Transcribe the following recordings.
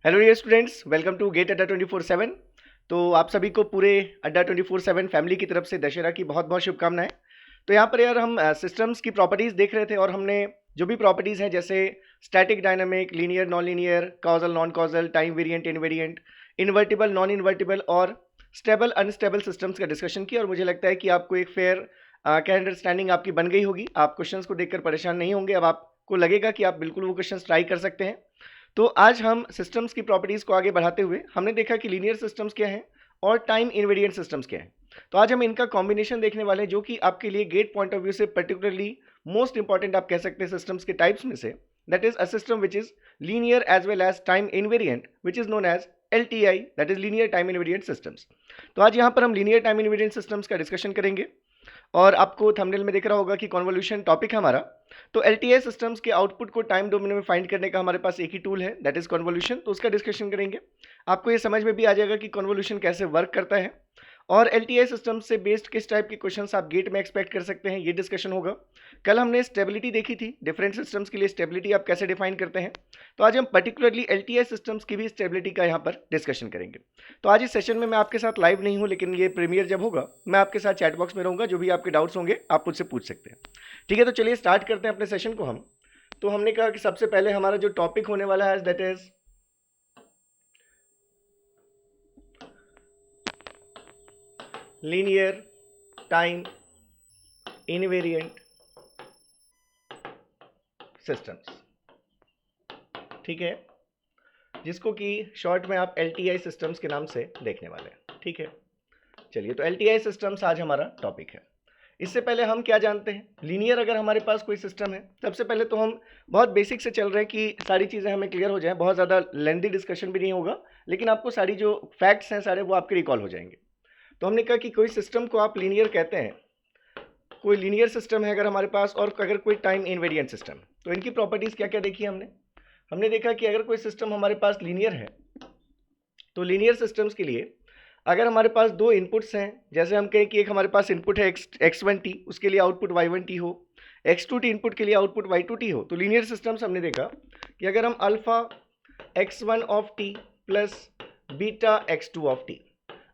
Hello dear students, welcome to GATE Adda 24/7। तो आप सभी को पूरे अड्डा 24/7 फैमिली की तरफ से दशहरा की बहुत बहुत शुभकामनाएं। तो यहाँ पर यार हम सिस्टम्स की प्रॉपर्टीज़ देख रहे थे और हमने जो भी प्रॉपर्टीज़ हैं जैसे static, dynamic, linear, non linear, causal, non causal, time variant, invariant, invertible, non invertible और स्टेबल अनस्टेबल सिस्टम्स का डिस्कशन किया और मुझे लगता है कि आपको एक फेयर क्या अंडरस्टैंडिंग आपकी बन गई होगी। आप क्वेश्चंस को देखकर परेशान नहीं होंगे। अब आपको लगेगा कि आप बिल्कुल वो क्वेश्चंस ट्राई कर सकते हैं। तो आज हम सिस्टम्स की प्रॉपर्टीज़ को आगे बढ़ाते हुए हमने देखा कि लीनियर सिस्टम्स क्या हैं और टाइम इनवेरिएंट सिस्टम्स क्या हैं। तो आज हम इनका कॉम्बिनेशन देखने वाले हैं जो कि आपके लिए गेट पॉइंट ऑफ व्यू से पर्टिकुलरली मोस्ट इंपॉर्टेंट आप कह सकते हैं सिस्टम्स के टाइप्स में से। That is a system which is linear as well as time invariant which is known as LTI, that is linear time invariant systems. तो आज यहाँ पर हम लीनियर टाइम इनवेरिएंट सिस्टम्स का डिस्कशन करेंगे और आपको थंबनेल में दिख रहा होगा कि कॉन्वोल्यूशन टॉपिक है हमारा। तो LTI सिस्टम्स के आउटपुट को टाइम डोमेन में फाइंड करने का हमारे पास एक ही टूल है, दैट इज कॉन्वोल्यूशन। तो उसका डिस्कशन करेंगे। आपको ये समझ में भी आ जाएगा कि कॉन्वोल्यूशन कैसे वर्क करता है और LTI सिस्टम से बेस्ड किस टाइप के क्वेश्चंस आप गेट में एक्सपेक्ट कर सकते हैं, ये डिस्कशन होगा। कल हमने स्टेबिलिटी देखी थी, डिफरेंट सिस्टम्स के लिए स्टेबिलिटी आप कैसे डिफाइन करते हैं। तो आज हम पर्टिकुलरली LTI सिस्टम्स की भी स्टेबिलिटी का यहाँ पर डिस्कशन करेंगे। तो आज इस सेशन में मैं आपके साथ लाइव नहीं हूँ, लेकिन ये प्रीमियर जब होगा मैं आपके साथ चैट बॉक्स में रहूँगा। जो भी आपके डाउट्स होंगे आप मुझसे पूछ सकते हैं। ठीक है, तो चलिए स्टार्ट करते हैं अपने सेशन को हम। तो हमने कहा कि सबसे पहले हमारा जो टॉपिक होने वाला है that is linear time invariant systems. ठीक है, जिसको कि शॉर्ट में आप LTI सिस्टम्स के नाम से देखने वाले हैं। ठीक है, चलिए तो LTI सिस्टम्स आज हमारा टॉपिक है। इससे पहले हम क्या जानते हैं, लीनियर अगर हमारे पास कोई सिस्टम है, सबसे पहले तो हम बहुत बेसिक से चल रहे हैं कि सारी चीज़ें हमें क्लियर हो जाएं। बहुत ज़्यादा लेंथी डिस्कशन भी नहीं होगा, लेकिन आपको सारी जो फैक्ट्स हैं सारे वो आपके रिकॉल हो जाएंगे। तो हमने कहा कि कोई सिस्टम को आप लीनियर कहते हैं, कोई लीनियर सिस्टम है अगर हमारे पास, और अगर कोई टाइम इनवेरिएंट सिस्टम। तो इनकी प्रॉपर्टीज़ क्या क्या देखी हमने देखा कि अगर कोई सिस्टम हमारे पास लीनियर है तो लीनियर सिस्टम्स के लिए अगर हमारे पास दो इनपुट्स हैं, जैसे हम कहें कि एक हमारे पास इनपुट है x1t, उसके लिए आउटपुट y1t हो, x2t इनपुट के लिए आउटपुट y2t हो, तो लीनियर सिस्टम्स हमने देखा कि अगर हम alpha x1 of t plus beta x2 of t,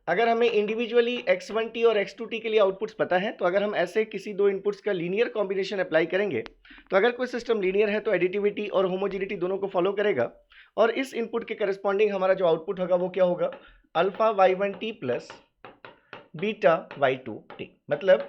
अगर हमें इंडिविजुअली x1t और x2t के लिए आउटपुट्स पता है, तो अगर हम ऐसे किसी दो इनपुट्स का लीनियर कॉम्बिनेशन अप्लाई करेंगे तो अगर कोई सिस्टम लीनियर है तो एडिटिविटी और होमोजिनिटी दोनों को फॉलो करेगा और इस इनपुट के करस्पॉन्डिंग हमारा जो आउटपुट होगा वो क्या होगा, alpha y1t plus beta y2t। मतलब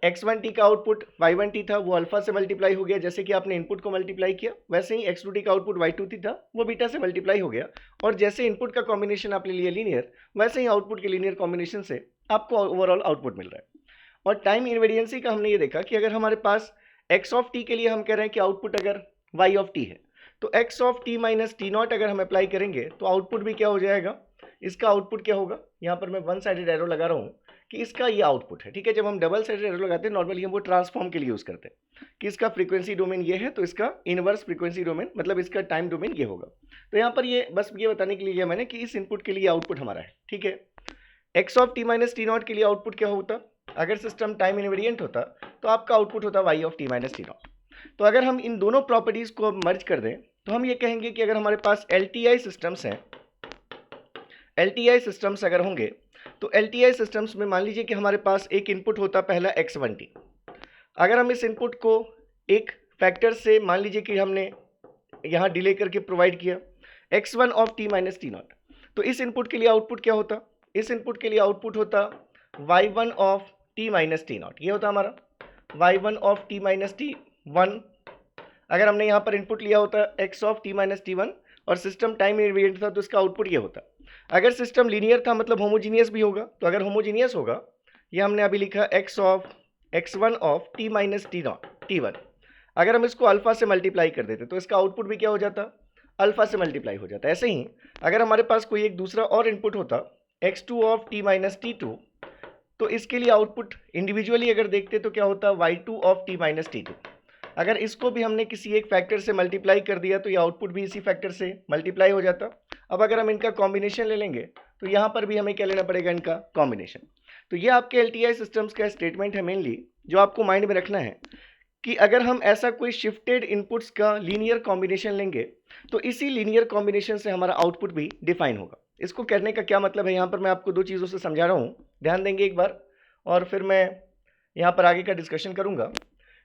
x1t का आउटपुट y1t था, वो अल्फा से मल्टीप्लाई हो गया, जैसे कि आपने इनपुट को मल्टीप्लाई किया, वैसे ही x2t का आउटपुट y2t था, वो बीटा से मल्टीप्लाई हो गया। और जैसे इनपुट का कॉम्बिनेशन आपने लिया लीनियर, वैसे ही आउटपुट के लीनियर कॉम्बिनेशन से आपको ओवरऑल आउटपुट मिल रहा है। और टाइम इनवेरिएंसी का हमने ये देखा कि अगर हमारे पास x ऑफ t के लिए हम कह रहे हैं कि आउटपुट अगर y ऑफ t है, तो x of t minus t not अगर हम अप्लाई करेंगे तो आउटपुट भी क्या हो जाएगा, इसका आउटपुट क्या होगा, यहाँ पर मैं वन साइडेड एरो लगा रहा हूँ कि इसका ये आउटपुट है। ठीक है, जब हम डबल साइडेड एरो लगाते हैं नॉर्मली हम वो ट्रांसफॉर्म के लिए यूज़ करते हैं कि इसका फ्रीक्वेंसी डोमेन ये है तो इसका इनवर्स फ्रीक्वेंसी डोमेन मतलब इसका टाइम डोमेन ये होगा। तो यहाँ पर ये बस ये बताने के लिए किया मैंने कि इस इनपुट के लिए आउटपुट हमारा है। ठीक है, x of t minus t not के लिए आउटपुट क्या होता, अगर सिस्टम टाइम इनवेरिएंट होता तो आपका आउटपुट होता y of t minus t not. तो अगर हम इन दोनों प्रॉपर्टीज़ को मर्ज कर दें तो हम ये कहेंगे कि अगर हमारे पास LTI सिस्टम्स हैं, LTI सिस्टम्स अगर होंगे तो LTI सिस्टम्स में मान लीजिए कि हमारे पास एक इनपुट होता पहला x1t। अगर हम इस इनपुट को एक फैक्टर से मान लीजिए कि हमने यहाँ डिले करके प्रोवाइड किया x1 of t minus t not, तो इस इनपुट के लिए आउटपुट क्या होता, इस इनपुट के लिए आउटपुट होता y1 of t minus t not, ये होता हमारा y1 of t minus t one. अगर हमने यहाँ पर इनपुट लिया होता x of t minus t one और सिस्टम टाइम इनवेरिएंट था तो इसका आउटपुट ये होता। अगर सिस्टम लीनियर था मतलब होमोजीनियस भी होगा, तो अगर होमोजीनियस होगा, ये हमने अभी लिखा x of x1 of t minus t not t1, अगर हम इसको अल्फा से मल्टीप्लाई कर देते तो इसका आउटपुट भी क्या हो जाता, अल्फा से मल्टीप्लाई हो जाता। ऐसे ही अगर हमारे पास कोई एक दूसरा और इनपुट होता x2 of t minus t2, तो इसके लिए आउटपुट इंडिविजुअली अगर देखते तो क्या होता y2 of t minus t2। अगर इसको भी हमने किसी एक फैक्टर से मल्टीप्लाई कर दिया तो ये आउटपुट भी इसी फैक्टर से मल्टीप्लाई हो जाता। अब अगर हम इनका कॉम्बिनेशन ले लेंगे तो यहाँ पर भी हमें क्या लेना पड़ेगा, इनका कॉम्बिनेशन। तो ये आपके LTI सिस्टम्स का स्टेटमेंट है मेनली, जो आपको माइंड में रखना है कि अगर हम ऐसा कोई शिफ्टेड इनपुट्स का लीनियर कॉम्बिनेशन लेंगे तो इसी लीनियर कॉम्बिनेशन से हमारा आउटपुट भी डिफाइन होगा। इसको करने का क्या मतलब है, यहाँ पर मैं आपको दो चीज़ों से समझा रहा हूँ, ध्यान देंगे एक बार, और फिर मैं यहाँ पर आगे का डिस्कशन करूँगा।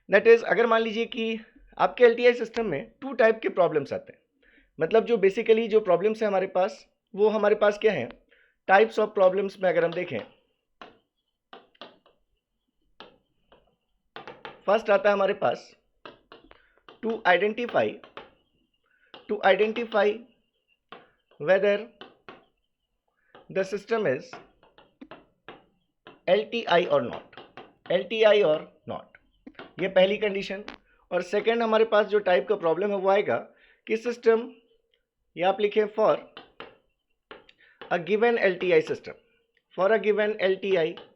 दैट इज़, अगर मान लीजिए कि आपके एलटीआई सिस्टम में टू टाइप के प्रॉब्लम्स आते हैं, मतलब जो बेसिकली जो प्रॉब्लम्स है हमारे पास, वो हमारे पास क्या है, टाइप्स ऑफ प्रॉब्लम्स में अगर हम देखें, फर्स्ट आता है हमारे पास to identify whether the system is LTI और नॉट, ये पहली कंडीशन। और सेकेंड हमारे पास जो टाइप का प्रॉब्लम है वो आएगा कि सिस्टम, ये आप लिखें for a given LTI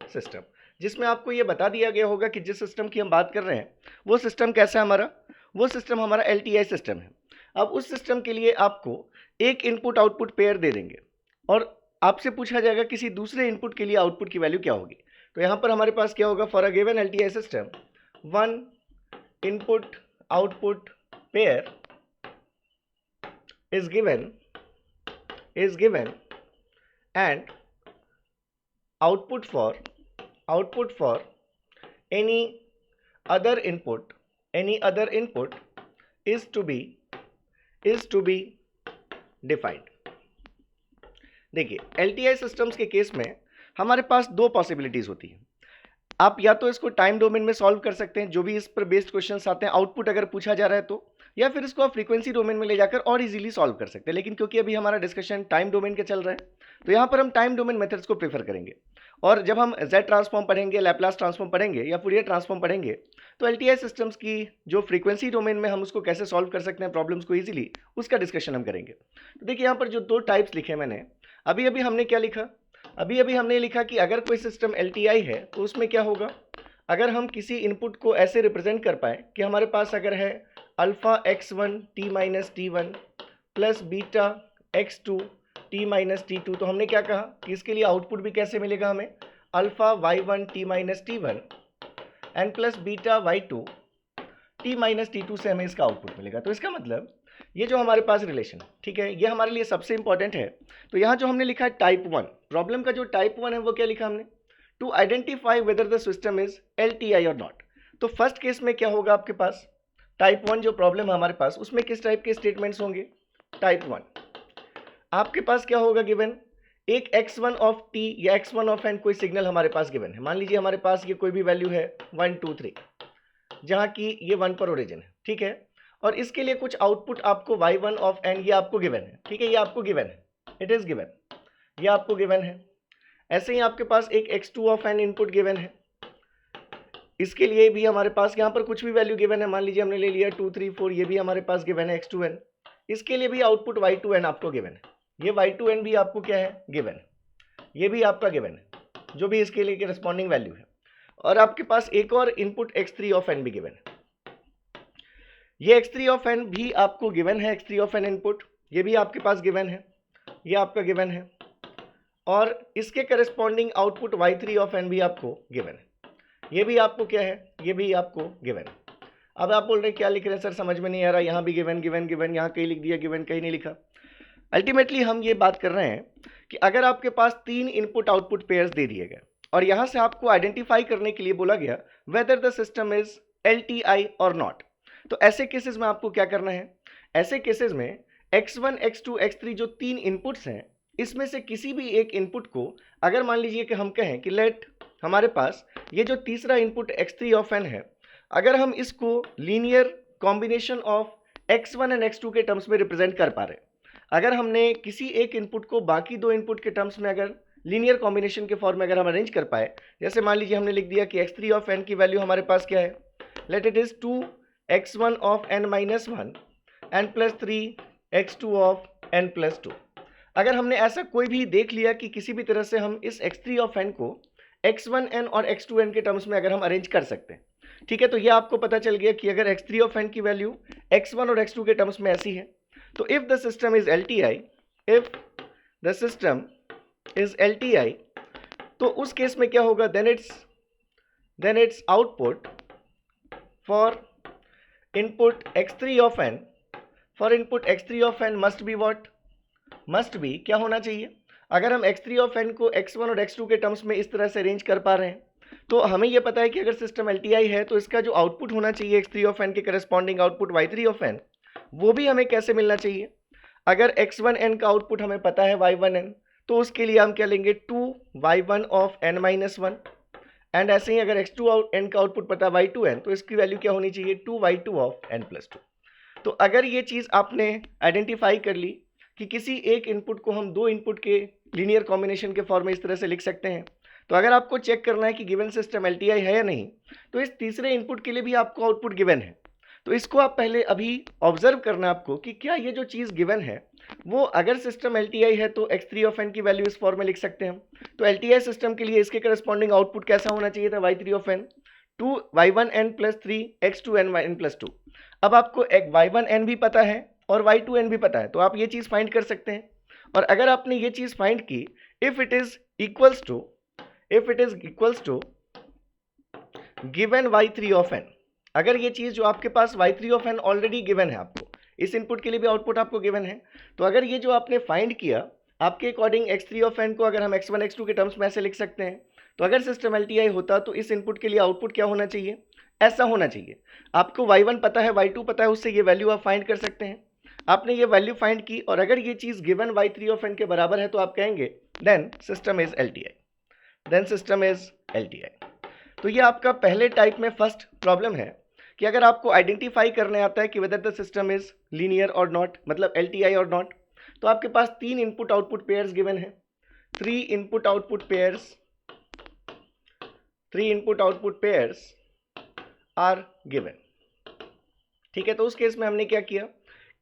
system, जिसमें आपको ये बता दिया गया होगा कि जिस सिस्टम की हम बात कर रहे हैं वो सिस्टम कैसा है हमारा, वो सिस्टम हमारा LTI सिस्टम है। अब उस सिस्टम के लिए आपको एक इनपुट आउटपुट पेयर दे देंगे और आपसे पूछा जाएगा किसी दूसरे इनपुट के लिए आउटपुट की वैल्यू क्या होगी। तो यहाँ पर हमारे पास क्या होगा, for a given LTI system one input output pair is given and output for any other input is to be defined। देखिए, LTI सिस्टम्स के केस में हमारे पास दो पॉसिबिलिटीज होती हैं। आप या तो इसको टाइम डोमेन में सॉल्व कर सकते हैं, जो भी इस पर बेस्ड क्वेश्चंस आते हैं, आउटपुट अगर पूछा जा रहा है तो, या फिर इसको आप फ्रीक्वेंसी डोमेन में ले जाकर और इजीली सॉल्व कर सकते हैं। लेकिन क्योंकि अभी हमारा डिस्कशन टाइम डोमेन के चल रहा है तो यहाँ पर हम टाइम डोमेन मेथड्स को प्रेफर करेंगे। और जब हम Z ट्रांसफॉर्म पढ़ेंगे, लैप्लास ट्रांसफॉर्म पढ़ेंगे या फूरियर ट्रांसफॉर्म पढ़ेंगे तो LTI सिस्टम्स की जो फ्रीक्वेंसी डोमेन में हम उसको कैसे सॉल्व कर सकते हैं प्रॉब्लम्स को ईजिली, उसका डिस्कशन हम करेंगे। तो देखिए यहाँ पर जो दो टाइप्स लिखे मैंने, अभी हमने क्या लिखा, अभी हमने लिखा कि अगर कोई सिस्टम LTI है तो उसमें क्या होगा, अगर हम किसी इनपुट को ऐसे रिप्रेजेंट कर पाए कि हमारे पास अगर है alpha x1 t-t1 plus beta x2 t-t2, तो हमने क्या कहा कि इसके लिए आउटपुट भी कैसे मिलेगा हमें, alpha y1 t-t1 and plus beta y2 t-t2 से हमें इसका आउटपुट मिलेगा। तो इसका मतलब ये जो हमारे पास रिलेशन, ठीक है, ये हमारे लिए सबसे इंपॉर्टेंट है। तो यहाँ जो हमने लिखा है टाइप 1 प्रॉब्लम का, जो टाइप 1 है वो क्या लिखा हमने, to identify whether the system is LTI और नॉट। तो फर्स्ट केस में क्या होगा, आपके पास टाइप 1 जो प्रॉब्लम है हमारे पास, उसमें किस टाइप के स्टेटमेंट्स होंगे, टाइप 1 आपके पास क्या होगा, गिवन एक x1 ऑफ t या x1 ऑफ n कोई सिग्नल हमारे पास गिवन है। मान लीजिए हमारे पास ये कोई भी वैल्यू है 1 2 3, जहाँ की ये 1 पर ओरिजिन है, ठीक है, और इसके लिए कुछ आउटपुट आपको y1 ऑफ n ये आपको गिवन है, ठीक है, ये आपको गिवन है, इट इज गिवन, ये आपको गिवन है। ऐसे ही आपके पास एक x2 of n input given है, इसके लिए भी हमारे पास यहाँ पर कुछ भी वैल्यू गिवन है, मान लीजिए हमने ले लिया 2 3 4, ये भी हमारे पास गिवन है x2n, इसके लिए भी आउटपुट y2n आपको गिवन है, ये y2n भी आपको क्या है, गिवन है, ये भी आपका गिवन है, जो भी इसके लिए करस्पॉन्डिंग वैल्यू है। और आपके पास एक और इनपुट x3 ऑफ n भी गिवन है, ये x3 ऑफ n भी आपको गिवन है, x3 ऑफ n इनपुट ये भी आपके पास गिवन है, ये आपका गिवन है, और इसके corresponding output y3 of n भी आपको गिवन है, ये भी आपको क्या है, ये भी आपको गिवन है। अब आप बोल रहे हैं क्या लिख रहे हैं सर, समझ में नहीं आ रहा, यहाँ भी गिवन गिवन गिवन, यहाँ कहीं लिख दिया गिवन, कहीं नहीं लिखा। अल्टीमेटली हम ये बात कर रहे हैं कि अगर आपके पास 3 इनपुट आउटपुट पेयर्स दे दिए गए और यहाँ से आपको आइडेंटिफाई करने के लिए बोला गया weather the system is LTI और नॉट, तो ऐसे केसेस में आपको क्या करना है, ऐसे केसेस में x1 x2 x3 जो 3 इनपुट्स हैं, इसमें से किसी भी एक इनपुट को, अगर मान लीजिए कि हम कहें कि लेट हमारे पास ये जो तीसरा इनपुट x3 ऑफ n है, अगर हम इसको linear combination of x1 and x2 के टर्म्स में रिप्रेजेंट कर पा रहे, अगर हमने किसी एक इनपुट को बाकी दो इनपुट के टर्म्स में अगर लीनियर कॉम्बिनेशन के फॉर्म में अगर हम अरेंज कर पाए, जैसे मान लीजिए हमने लिख दिया कि x3 ऑफ n की वैल्यू हमारे पास क्या है, let it is 2x1 of n minus 1 and plus 3x2 of n plus 2। अगर हमने ऐसा कोई भी देख लिया कि किसी भी तरह से हम इस x3 ऑफ n को x1n और x2n के टर्म्स में अगर हम अरेंज कर सकते हैं, ठीक है, तो ये आपको पता चल गया कि अगर x3 ऑफ n की वैल्यू x1 और x2 के टर्म्स में ऐसी है, तो if the system is LTI, if the system is LTI, तो उस केस में क्या होगा, then its output for input x3 of n, for input x3 of n must be what? Must be क्या होना चाहिए? अगर हम x3 of n को x1 और x2 के टर्म्स में इस तरह से अरेंज कर पा रहे हैं तो हमें यह पता है कि अगर सिस्टम LTI है तो इसका जो आउटपुट होना चाहिए x3 of n के corresponding output y3 of n, वो भी हमें कैसे मिलना चाहिए? अगर x1n का आउटपुट हमें पता है y1n, तो उसके लिए हम क्या लेंगे 2y1 of n minus 1, and ऐसे ही अगर x2n का आउटपुट पता है y2n, तो इसकी वैल्यू क्या होनी चाहिए 2y2 of n plus 2। तो अगर ये चीज़ आपने आइडेंटिफाई कर ली कि किसी एक इनपुट को हम दो इनपुट के लीनियर कॉम्बिनेशन के फॉर्म में इस तरह से लिख सकते हैं, तो अगर आपको चेक करना है कि गिवन सिस्टम LTI है या नहीं, तो इस तीसरे इनपुट के लिए भी आपको आउटपुट गिवन है। तो इसको आप पहले अभी ऑब्जर्व करना आपको कि क्या ये जो चीज़ गिवन है वो अगर सिस्टम LTI है तो x3 of n की वैल्यू इस फॉर्म में लिख सकते हैं हम। तो LTI सिस्टम के लिए इसके करस्पॉन्डिंग आउटपुट कैसा होना चाहिए था y3 of n, 2y1n plus 3 x2n plus 2। अब आपको एक y1n भी पता है और y2n भी पता है, तो आप ये चीज़ फाइंड कर सकते हैं। और अगर आपने ये चीज़ फाइंड की, if it is equals to given y3 of n, अगर ये चीज़ जो आपके पास y3 of n already given है, आपको इस इनपुट के लिए भी आउटपुट आपको गिवन है, तो अगर ये जो आपने फाइंड किया आपके अकॉर्डिंग x3 of n को अगर हम x1 x2 के टर्म्स में ऐसे लिख सकते हैं, तो अगर सिस्टम LTI होता तो इस इनपुट के लिए आउटपुट क्या होना चाहिए? ऐसा होना चाहिए। आपको y1 पता है, y2 पता है, उससे ये वैल्यू आप फाइंड कर सकते हैं। आपने ये वैल्यू फाइंड की और अगर ये चीज़ गिवन y3 of n के बराबर है तो आप कहेंगे देन सिस्टम इज LTI। तो ये आपका पहले टाइप में फर्स्ट प्रॉब्लम है कि अगर आपको आइडेंटिफाई करने आता है कि whether the system is linear और नॉट, मतलब LTI और नॉट, तो आपके पास 3 इनपुट आउटपुट पेयर्स गिवन है, 3 input output pairs are given. ठीक है, तो उस केस में हमने क्या किया,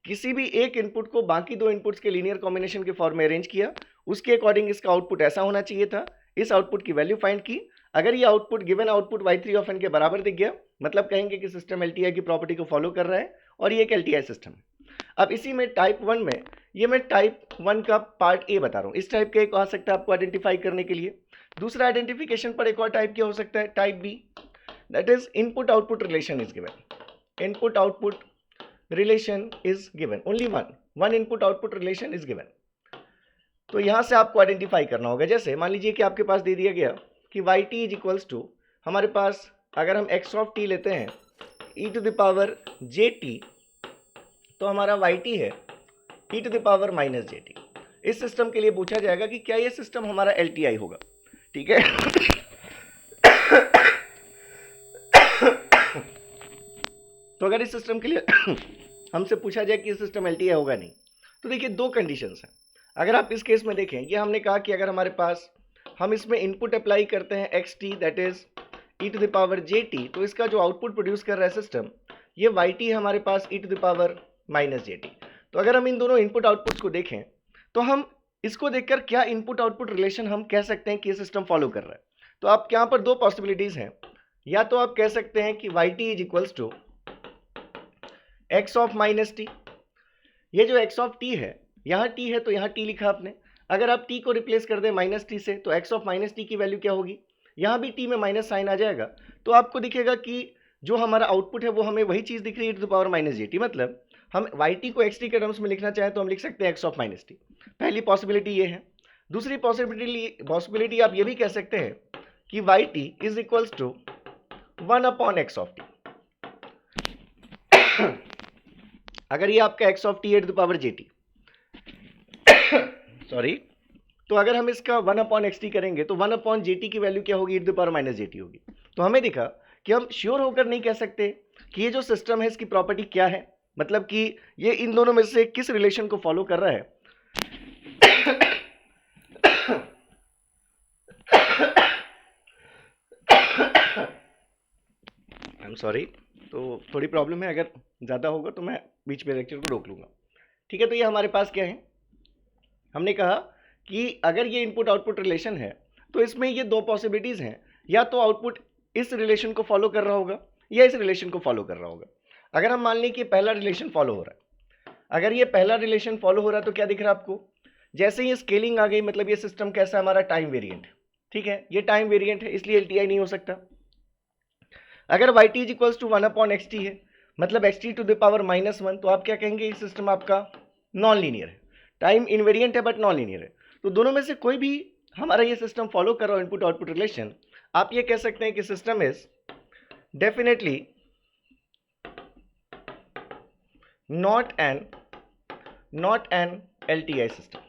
किसी भी एक इनपुट को बाकी दो इनपुट्स के लीनियर कॉम्बिनेशन के फॉर्म में अरेंज किया, उसके अकॉर्डिंग इसका आउटपुट ऐसा होना चाहिए था, इस आउटपुट की वैल्यू फाइंड की। अगर ये output given output y3 of n के बराबर दिख गया, मतलब कहेंगे कि सिस्टम LTI की प्रॉपर्टी को फॉलो कर रहा है और ये एक LTI सिस्टम है। अब इसी में टाइप 1 में, ये मैं टाइप 1 का पार्ट ए बता रहा हूँ, इस टाइप का एक आ सकता है आपको आइडेंटिफाई करने के लिए। दूसरा आइडेंटिफिकेशन पर एक और टाइप क्या हो सकता है, type B, that is input output relation is given. Input output relation is given, only one input output relation is given. तो यहां से आपको आइडेंटिफाई करना होगा। जैसे मान लीजिए कि आपके पास दे दिया गया कि yt इज इक्वल्स टू, हमारे पास अगर हम x of t लेते हैं e to the power jt, तो हमारा yt है e to the power minus jt। इस सिस्टम के लिए पूछा जाएगा कि क्या ये सिस्टम हमारा LTI होगा। ठीक है तो अगर इस सिस्टम के लिए हमसे पूछा जाए कि ये सिस्टम LTI होगा नहीं, तो देखिए दो कंडीशंस हैं। अगर आप इस केस में देखें, ये हमने कहा कि अगर हमारे पास हम इसमें इनपुट अप्लाई करते हैं xt that is e to the power jt, तो इसका जो आउटपुट प्रोड्यूस कर रहा है सिस्टम, ये yt है हमारे पास e to the power minus jt। तो अगर हम इन दोनों इनपुट आउटपुट्स को देखें तो हम इसको देखकर क्या इनपुट आउटपुट रिलेशन हम कह सकते हैं कि ये सिस्टम फॉलो कर रहा है। तो आप यहाँ पर दो पॉसिबिलिटीज हैं, या तो आप कह सकते हैं कि yt is equals to x of minus t. ये जो x of t है, यहाँ t है तो यहाँ t लिखा आपने, अगर आप t को रिप्लेस कर दें माइनस टी से तो x of माइनस टी की वैल्यू क्या होगी, यहाँ भी t में माइनस साइन आ जाएगा, तो आपको दिखेगा कि जो हमारा आउटपुट है वो हमें वही चीज़ दिख रही है e to the power minus g t. मतलब हम yt को xt के टर्म्स में लिखना चाहें तो हम लिख सकते हैं x of माइनस टी। पहली पॉसिबिलिटी ये है। दूसरी पॉसिबिलिटी आप ये भी कह सकते हैं कि yt is equals to 1 upon x of t। अगर ये आपका x of t है to the power gt, sorry, तो अगर हम इसका 1 अपॉन xt करेंगे तो 1 अपॉन gt की वैल्यू क्या होगी, e to the power minus gt होगी। तो हमें दिखा कि हम श्योर होकर नहीं कह सकते कि ये जो सिस्टम है इसकी प्रॉपर्टी क्या है, मतलब कि ये इन दोनों में से किस रिलेशन को फॉलो कर रहा है। आई एम सॉरी, तो थोड़ी प्रॉब्लम है, अगर ज़्यादा होगा तो मैं बीच में लेक्चर को रोक लूँगा। ठीक है, तो ये हमारे पास क्या है, हमने कहा कि अगर ये इनपुट आउटपुट रिलेशन है तो इसमें ये दो पॉसिबिलिटीज़ हैं, या तो आउटपुट इस रिलेशन को फॉलो कर रहा होगा या इस रिलेशन को फॉलो कर रहा होगा। अगर हम मान लें कि पहला रिलेशन फॉलो हो रहा है, अगर ये पहला रिलेशन फॉलो हो रहा है तो क्या दिख रहा है आपको, जैसे ही स्केलिंग आ गई, मतलब ये सिस्टम कैसा, हमारा टाइम वेरिएंट। ठीक है, ये टाइम वेरिएंट है इसलिए LTI नहीं हो सकता। अगर yt is equals to 1 upon xt है, मतलब xt टू द पावर -1, तो आप क्या कहेंगे, ये सिस्टम आपका नॉन लीनियर है, टाइम इनवेरिएंट है बट नॉन लीनियर है। तो दोनों में से कोई भी हमारा ये सिस्टम फॉलो कर रहा हो इनपुट आउटपुट रिलेशन, आप ये कह सकते हैं कि system is definitely not an LTI system.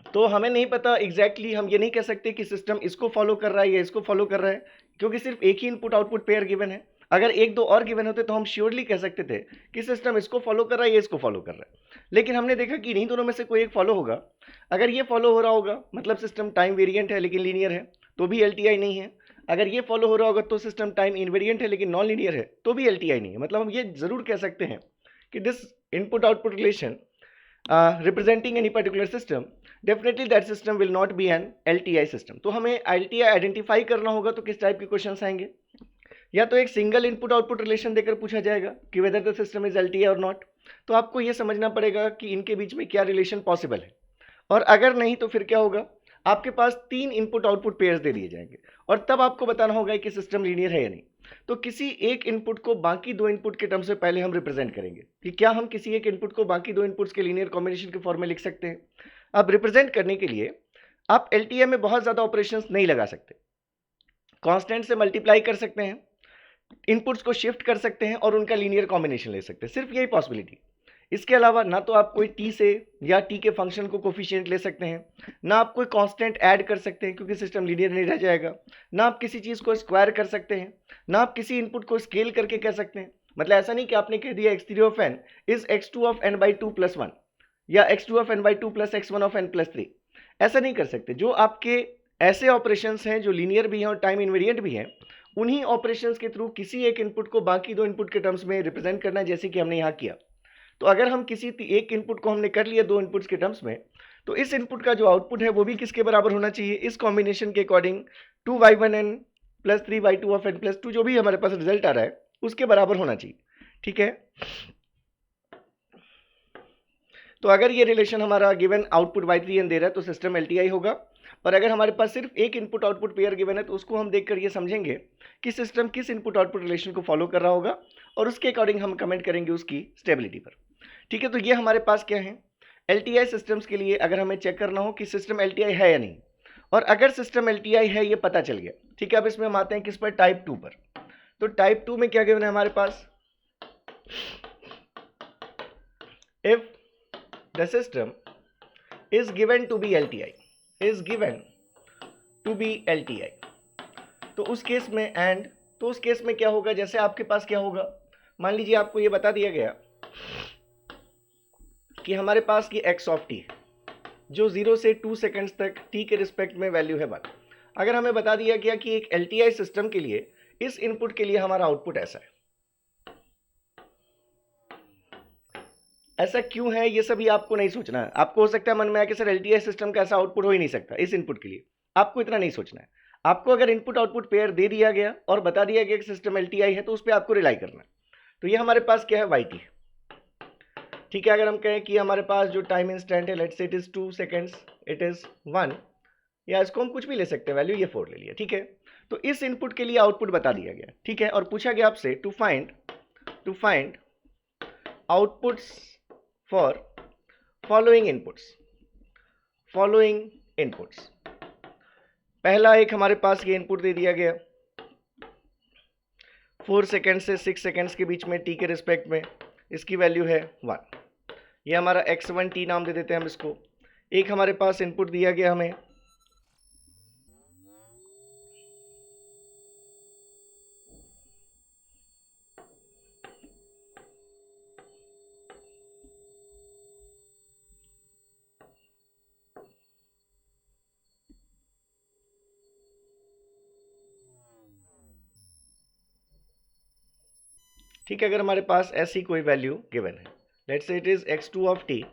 तो हमें नहीं पता एग्जैक्टली हम ये नहीं कह सकते कि सिस्टम इसको फॉलो कर रहा है या इसको फॉलो कर रहा है, क्योंकि सिर्फ एक ही इनपुट आउटपुट पेयर गिवन है। अगर एक दो और गिवन होते तो हम श्योरली कह सकते थे कि सिस्टम इसको फॉलो कर रहा है या इसको फॉलो कर रहा है, लेकिन हमने देखा कि इन्हीं दोनों में से कोई एक फॉलो होगा। अगर ये फॉलो हो रहा होगा मतलब सिस्टम टाइम वेरिएंट है लेकिन लीनियर है, तो भी LTI नहीं है। अगर ये फॉलो हो रहा होगा तो सिस्टम टाइम इनवेरिएंट है लेकिन नॉन लीनियर है, तो भी LTI नहीं है। मतलब हम ये जरूर कह सकते हैं कि this input output relation representing any particular system, definitely that system will not be an LTI system। तो हमें LTI आइडेंटिफाई करना होगा, तो किस टाइप के क्वेश्चंस आएंगे, या तो एक सिंगल इनपुट आउटपुट रिलेशन देकर पूछा जाएगा कि whether the system is LTI और नॉट। तो आपको यह समझना पड़ेगा कि इनके बीच में क्या रिलेशन पॉसिबल है, और अगर नहीं तो फिर क्या होगा, आपके पास 3 इनपुट आउटपुट पेयर्स दे दिए जाएंगे और तब आपको बताना होगा कि सिस्टम लीनियर है या नहीं। तो किसी एक इनपुट को बाकी दो इनपुट के टर्म से पहले हम रिप्रेजेंट करेंगे कि क्या हम किसी एक इनपुट को बाकी दो इनपुट्स के लीनियर कॉम्बिनेशन के फॉर्म में लिख सकते हैं। अब रिप्रेजेंट करने के लिए आप LTI में बहुत ज्यादा ऑपरेशंस नहीं लगा सकते, कांस्टेंट से मल्टीप्लाई कर सकते हैं, इनपुट्स को शिफ्ट कर सकते हैं और उनका लीनियर कॉम्बिनेशन ले सकते हैं, सिर्फ यही पॉसिबिलिटी। इसके अलावा ना तो आप कोई t से या t के फंक्शन को कोफिशिएंट ले सकते हैं, ना आप कोई कांस्टेंट ऐड कर सकते हैं क्योंकि सिस्टम लीनियर नहीं रह जाएगा, ना आप किसी चीज को स्क्वायर कर सकते हैं, ना आप किसी इनपुट को स्केल करके कह सकते हैं। मतलब ऐसा नहीं कि आपने कह दिया x3 of n is x2 of n by 2 plus 1 या x2 of n by 2 plus x1 of n plus 3, ऐसा नहीं कर सकते। जो आपके ऐसे ऑपरेशंस हैं जो लीनियर भी हैं और टाइम इनवेरिएंट भी हैं, उन्हीं ऑपरेशंस के थ्रू किसी एक इनपुट को बाकी दो इनपुट के टर्म्स में रिप्रेजेंट करना है, जैसे कि हमने यहाँ किया। तो अगर हम किसी एक इनपुट को हमने कर लिया दो इनपुट्स के टर्म्स में, तो इस इनपुट का जो आउटपुट है वो भी किसके बराबर होना चाहिए, इस कॉम्बिनेशन के according 2y1n plus 3y2 of n plus 2 जो भी हमारे पास रिजल्ट आ रहा है उसके बराबर होना चाहिए। ठीक है, तो अगर ये रिलेशन हमारा गिवन आउटपुट y3n दे रहा है तो सिस्टम LTI होगा, और अगर हमारे पास सिर्फ एक इनपुट आउटपुट पेयर गिवन है तो उसको हम देखकर ये समझेंगे कि सिस्टम किस इनपुट आउटपुट रिलेशन को फॉलो कर रहा होगा, और उसके अकॉर्डिंग हम कमेंट करेंगे उसकी स्टेबिलिटी पर। ठीक है, तो ये हमारे पास क्या है, LTI सिस्टम्स के लिए अगर हमें चेक करना हो कि सिस्टम LTI है या नहीं, और अगर सिस्टम LTI है ये पता चल गया। ठीक है, अब इसमें हम आते हैं किस पर, टाइप 2 पर। तो टाइप 2 में क्या गिवन है हमारे पास, if the system is given to be LTI, is given to be LTI, तो उस केस में एंड, तो उस केस में क्या होगा, जैसे आपके पास क्या होगा, मान लीजिए आपको ये बता दिया गया कि हमारे पास ये x ऑफ t जो 0 से 2 सेकंड्स तक t के रिस्पेक्ट में वैल्यू है 1। अगर हमें बता दिया गया कि एक LTI सिस्टम के लिए इस इनपुट के लिए हमारा आउटपुट ऐसा है, ऐसा क्यों है ये सभी आपको नहीं सोचना है। आपको हो सकता है मन में आया कि सर LTI सिस्टम का ऐसा आउटपुट हो ही नहीं सकता इस इनपुट के लिए, आपको इतना नहीं सोचना है। आपको अगर इनपुट आउटपुट पेयर दे दिया गया और बता दिया गया कि सिस्टम LTI है तो उस पर आपको रिलाई करना है। तो ये हमारे पास क्या है, yt। ठीक है, अगर हम कहें कि हमारे पास जो टाइम इंस्टेंट है, let's say it is 2 seconds, it is 1, या इसको हम कुछ भी ले सकते हैं वैल्यू, ये 4 ले लिया। ठीक है, तो इस इनपुट के लिए आउटपुट बता दिया गया। ठीक है, और पूछा गया आपसे to find outputs for following inputs. पहला एक हमारे पास ये इनपुट दे दिया गया 4 सेकेंड से 6 सेकेंड्स के बीच में t के रिस्पेक्ट में, इसकी वैल्यू है 1, ये हमारा x1t नाम दे देते हैं हम इसको। एक हमारे पास इनपुट दिया गया हमें ठीक है, अगर हमारे पास ऐसी कोई वैल्यू गिवन है, let's say it is x2 of t,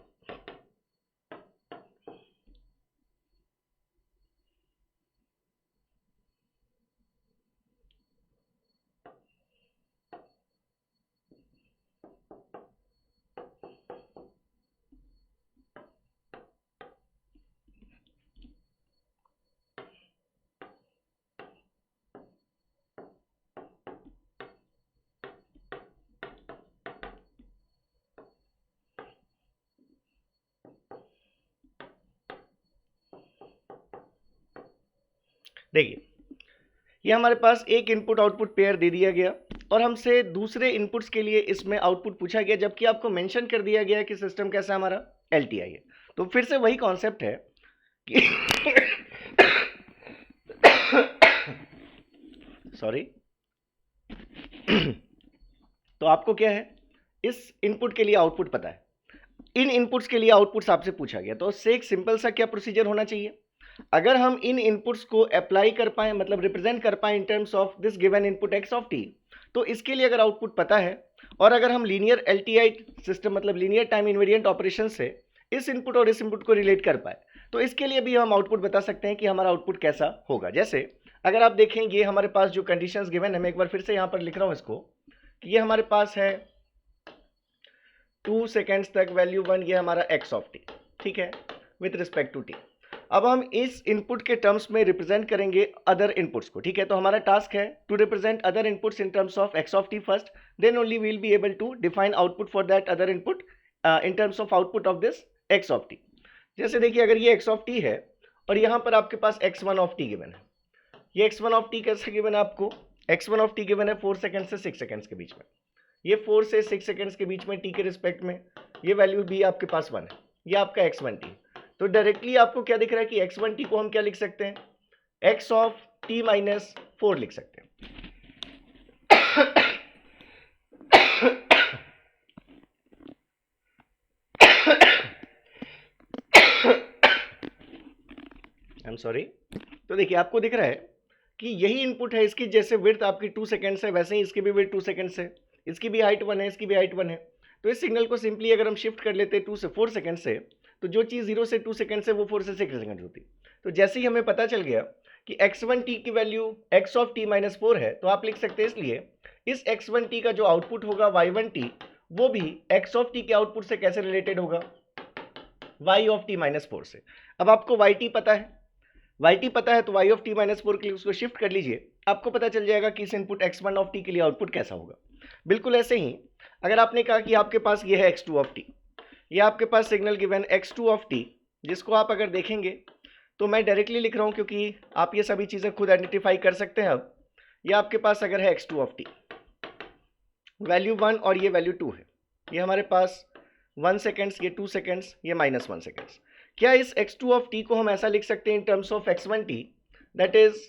देखिए ये हमारे पास एक इनपुट आउटपुट पेयर दे दिया गया और हमसे दूसरे इनपुट्स के लिए इसमें आउटपुट पूछा गया, जबकि आपको मेंशन कर दिया गया कि सिस्टम कैसा हमारा LTI है। तो फिर से वही कॉन्सेप्ट है कि सॉरी तो आपको क्या है, इस इनपुट के लिए आउटपुट पता है, इन इनपुट्स के लिए आउटपुट्स आपसे पूछा गया। तो उससे एक सिंपल सा क्या प्रोसीजर होना चाहिए, अगर हम इन इनपुट्स को अप्लाई कर पाए, मतलब रिप्रेजेंट कर पाए इन terms of this given input x of t, तो इसके लिए अगर आउटपुट पता है और अगर हम लीनियर LTI सिस्टम मतलब लीनियर टाइम इनवेरिएंट ऑपरेशन से इस इनपुट और इस इनपुट को रिलेट कर पाए, तो इसके लिए भी हम आउटपुट बता सकते हैं कि हमारा आउटपुट कैसा होगा। जैसे अगर आप देखेंगे हमारे पास जो कंडीशंस गिवन है, मैं एक बार फिर से यहाँ पर लिख रहा हूँ इसको, कि ये हमारे पास है 2 सेकेंड्स तक वैल्यू 1, ये हमारा x ऑफ t, ठीक है, विथ रिस्पेक्ट टू t। अब हम इस इनपुट के टर्म्स में रिप्रेजेंट करेंगे अदर इनपुट्स को, ठीक है। तो हमारा टास्क है to represent other inputs in terms of x of t first, then only we will be able to define output for that other input in terms of output of this x of t। जैसे देखिए अगर ये x of t है और यहाँ पर आपके पास x1 of t given है, ये x1 ऑफ t कैसे गिवन है आपको, x1 ऑफ t गिवन है 4 सेकेंड से 6 सेकेंड्स के बीच में, ये 4 से 6 सेकेंड्स के बीच में t के रिस्पेक्ट में ये वैल्यू भी आपके पास 1 है, ये आपका x1t। तो डायरेक्टली आपको क्या दिख रहा है कि x1t को हम क्या लिख सकते हैं, x ऑफ t माइनस 4 लिख सकते हैं। I am sorry. तो देखिए आपको दिख रहा है कि यही इनपुट है, इसकी जैसे विड्थ आपकी 2 सेकेंड्स है वैसे ही इसकी भी विड्थ 2 सेकेंड्स है, इसकी भी हाइट 1 है, इसकी भी हाइट 1 है। तो इस सिग्नल को सिंपली अगर हम शिफ्ट कर लेते 2 से 4 सेकेंड से, तो जो चीज़ 0 से 2 सेकेंड से वो 4 से 6 सेकेंड होती। तो जैसे ही हमें पता चल गया कि x1t की value x of t minus 4 है, तो आप लिख सकते हैं इसलिए इस x1t का जो आउटपुट होगा y1t, वो भी x ऑफ t के आउटपुट से कैसे रिलेटेड होगा, y ऑफ t माइनस 4 से। अब आपको yt पता है, yt पता है तो y ऑफ t माइनस 4 के लिए उसको शिफ्ट कर लीजिए, आपको पता चल जाएगा कि इस इनपुट x1 ऑफ t के लिए आउटपुट कैसा होगा। बिल्कुल ऐसे ही अगर आपने कहा कि आपके पास ये है x2 ऑफ t, ये आपके पास signal given x2 of t, जिसको आप अगर देखेंगे तो मैं डायरेक्टली लिख रहा हूँ क्योंकि आप ये सभी चीज़ें खुद आइडेंटिफाई कर सकते हैं। अब ये आपके पास अगर है x2 ऑफ t, वैल्यू 1 और ये वैल्यू 2 है, ये हमारे पास 1 सेकेंड्स, ये 2 सेकेंड्स, ये माइनस 1 सेकेंड्स। क्या इस x2 ऑफ t को हम ऐसा लिख सकते हैं in terms of x1t, that is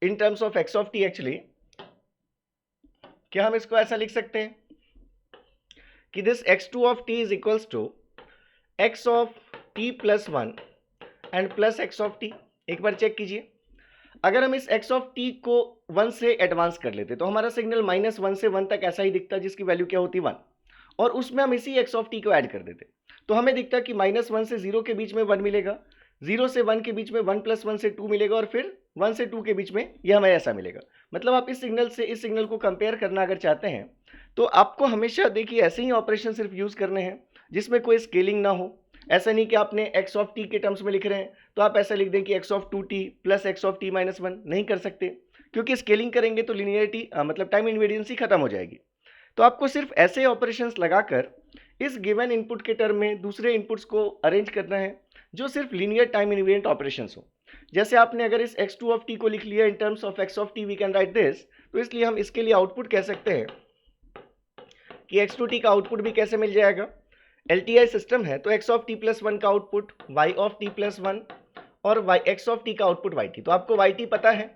in terms of x of t actually, क्या हम इसको ऐसा लिख सकते हैं कि this x2 of t is equals to x of t plus 1 and plus x of t। एक बार चेक कीजिए, अगर हम इस x ऑफ t को 1 से एडवांस कर लेते तो हमारा सिग्नल माइनस 1 से 1 तक ऐसा ही दिखता, जिसकी वैल्यू क्या होती 1, और उसमें हम इसी x ऑफ t को ऐड कर देते तो हमें दिखता कि माइनस 1 से 0 के बीच में 1 मिलेगा, 0 से 1 के बीच में 1 प्लस 1 से 2 मिलेगा, और फिर 1 से 2 के बीच में यह हमें ऐसा मिलेगा। मतलब आप इस सिग्नल से इस सिग्नल को कंपेयर करना अगर चाहते हैं तो आपको हमेशा देखिए ऐसे ही ऑपरेशन सिर्फ यूज़ करने हैं जिसमें कोई स्केलिंग ना हो। ऐसा नहीं कि आपने x ऑफ t के टर्म्स में लिख रहे हैं तो आप ऐसा लिख दें कि x of 2t plus x of t minus 1, नहीं कर सकते, क्योंकि स्केलिंग करेंगे तो लीनियरिटी मतलब टाइम इनवेरिएंसी खत्म हो जाएगी। तो आपको सिर्फ ऐसे ऑपरेशंस लगाकर इस गिवन इनपुट के टर्म में दूसरे इनपुट्स को अरेंज करना है जो सिर्फ लीनियर टाइम इनवेरिएंट ऑपरेशंस हो। जैसे आपने अगर इस x2 ऑफ t को लिख लिया in terms of x of t we can write this, तो इसलिए हम इसके लिए आउटपुट कह सकते हैं कि x2t का आउटपुट भी कैसे मिल जाएगा, LTI सिस्टम है तो x ऑफ t प्लस 1 का output y of t plus 1 और x ऑफ t का आउटपुट yt। तो आपको yt पता है,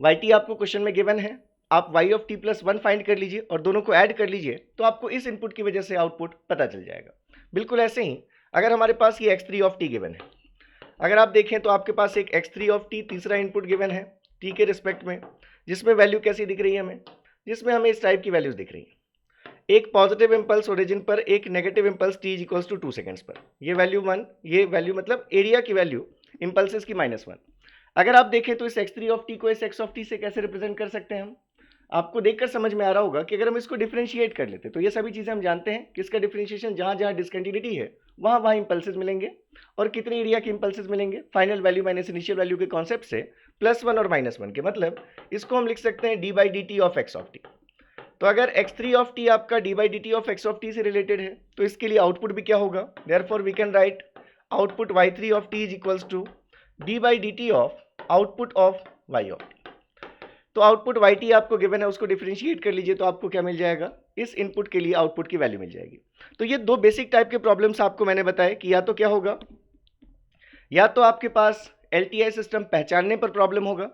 yt आपको क्वेश्चन में गिवन है, आप y of t plus 1 find कर लीजिए और दोनों को ऐड कर लीजिए तो आपको इस इनपुट की वजह से आउटपुट पता चल जाएगा। बिल्कुल ऐसे ही अगर हमारे पास ये x3 ऑफ t गिवन है, अगर आप देखें तो आपके पास एक x3 ऑफ t तीसरा इनपुट गिवन है t के रिस्पेक्ट में, जिसमें वैल्यू कैसी दिख रही है हमें, जिसमें हमें इस टाइप की वैल्यूज दिख रही है, एक पॉजिटिव इंपल्स ओरिजिन पर, एक negative impulse t equals to 2 seconds पर, ये वैल्यू 1, ये वैल्यू मतलब एरिया की वैल्यू इंपल्सेस की -1। अगर आप देखें तो इस x3 ऑफ t को इस x ऑफ t से कैसे रिप्रेजेंट कर सकते हैं हम, आपको देखकर समझ में आ रहा होगा कि अगर हम इसको डिफरेंशिएट कर लेते तो ये सभी चीज़ें हम जानते हैं कि इसका डिफरेंशिएशन जहाँ जहाँ डिसकंटिन्यूटी है वहाँ वहाँ इंपल्सेस मिलेंगे, और कितने एरिया के इंपल्सेस मिलेंगे, final value minus initial value के कॉन्सेप्ट से +1 और -1 के, मतलब इसको हम लिख सकते हैं d/dt of x of t। तो अगर x3 ऑफ t आपका d/dt of x of t से रिलेटेड है तो इसके लिए आउटपुट भी क्या होगा, therefore we can write output y3 of t is equals to d/dt of output of y of t. तो आउटपुट वाई टी आपको गिवन है, उसको डिफरेंशिएट कर लीजिए तो आपको क्या मिल जाएगा, इस इनपुट के लिए आउटपुट की वैल्यू मिल जाएगी। तो ये दो बेसिक टाइप के प्रॉब्लम्स आपको मैंने बताए कि या तो क्या होगा, या तो आपके पास एलटीआई सिस्टम पहचानने पर प्रॉब्लम होगा।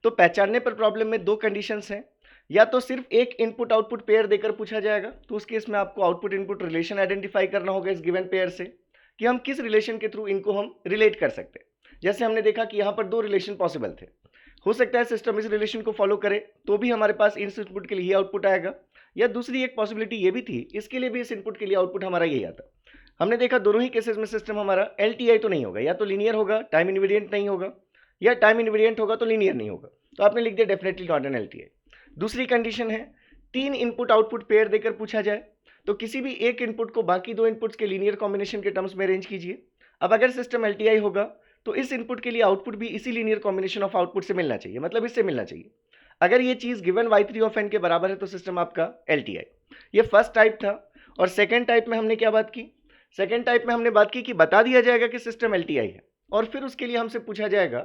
तो पहचानने पर प्रॉब्लम में दो कंडीशंस हैं, या तो सिर्फ एक इनपुट आउटपुट पेयर देकर पूछा जाएगा, तो उस केस में आपको आउटपुट इनपुट रिलेशन आइडेंटिफाई करना होगा इस गिवन पेयर से कि हम किस रिलेशन के थ्रू इनको हम रिलेट कर सकते हैं। जैसे हमने देखा कि यहाँ पर दो रिलेशन पॉसिबल थे, हो सकता है सिस्टम इस रिलेशन को फॉलो करे तो भी हमारे पास इस इनपुट के लिए आउटपुट आएगा, या दूसरी एक पॉसिबिलिटी ये भी थी इसके लिए भी इस इनपुट के लिए आउटपुट हमारा यही आता। हमने देखा दोनों ही केसेस में सिस्टम हमारा एलटीआई तो नहीं होगा, या तो लीनियर होगा, टाइम इनवेरिएंट नहीं होगा, या टाइम इनवेरिएंट होगा तो लीनियर नहीं होगा। तो आपने लिख दिया डेफिनेटली नॉट एन एलटीआई। दूसरी कंडीशन है तीन इनपुट आउटपुट पेयर देकर पूछा जाए, तो किसी भी एक इनपुट को बाकी दो इनपुट्स के लीनियर कॉम्बिनेशन के टर्म्स में अरेंज कीजिए। अब अगर सिस्टम एलटीआई होगा तो इस इनपुट के लिए आउटपुट भी इसी लीनियर कॉम्बिनेशन ऑफ आउटपुट से मिलना चाहिए, मतलब इससे मिलना चाहिए। अगर ये चीज गिवन y3 ऑफ n के बराबर है तो सिस्टम आपका एलटीआई। ये फर्स्ट टाइप था। और सेकेंड टाइप में हमने क्या बात की, सेकेंड टाइप में हमने बात की कि बता दिया जाएगा कि सिस्टम एलटीआई है, और फिर उसके लिए हमसे पूछा जाएगा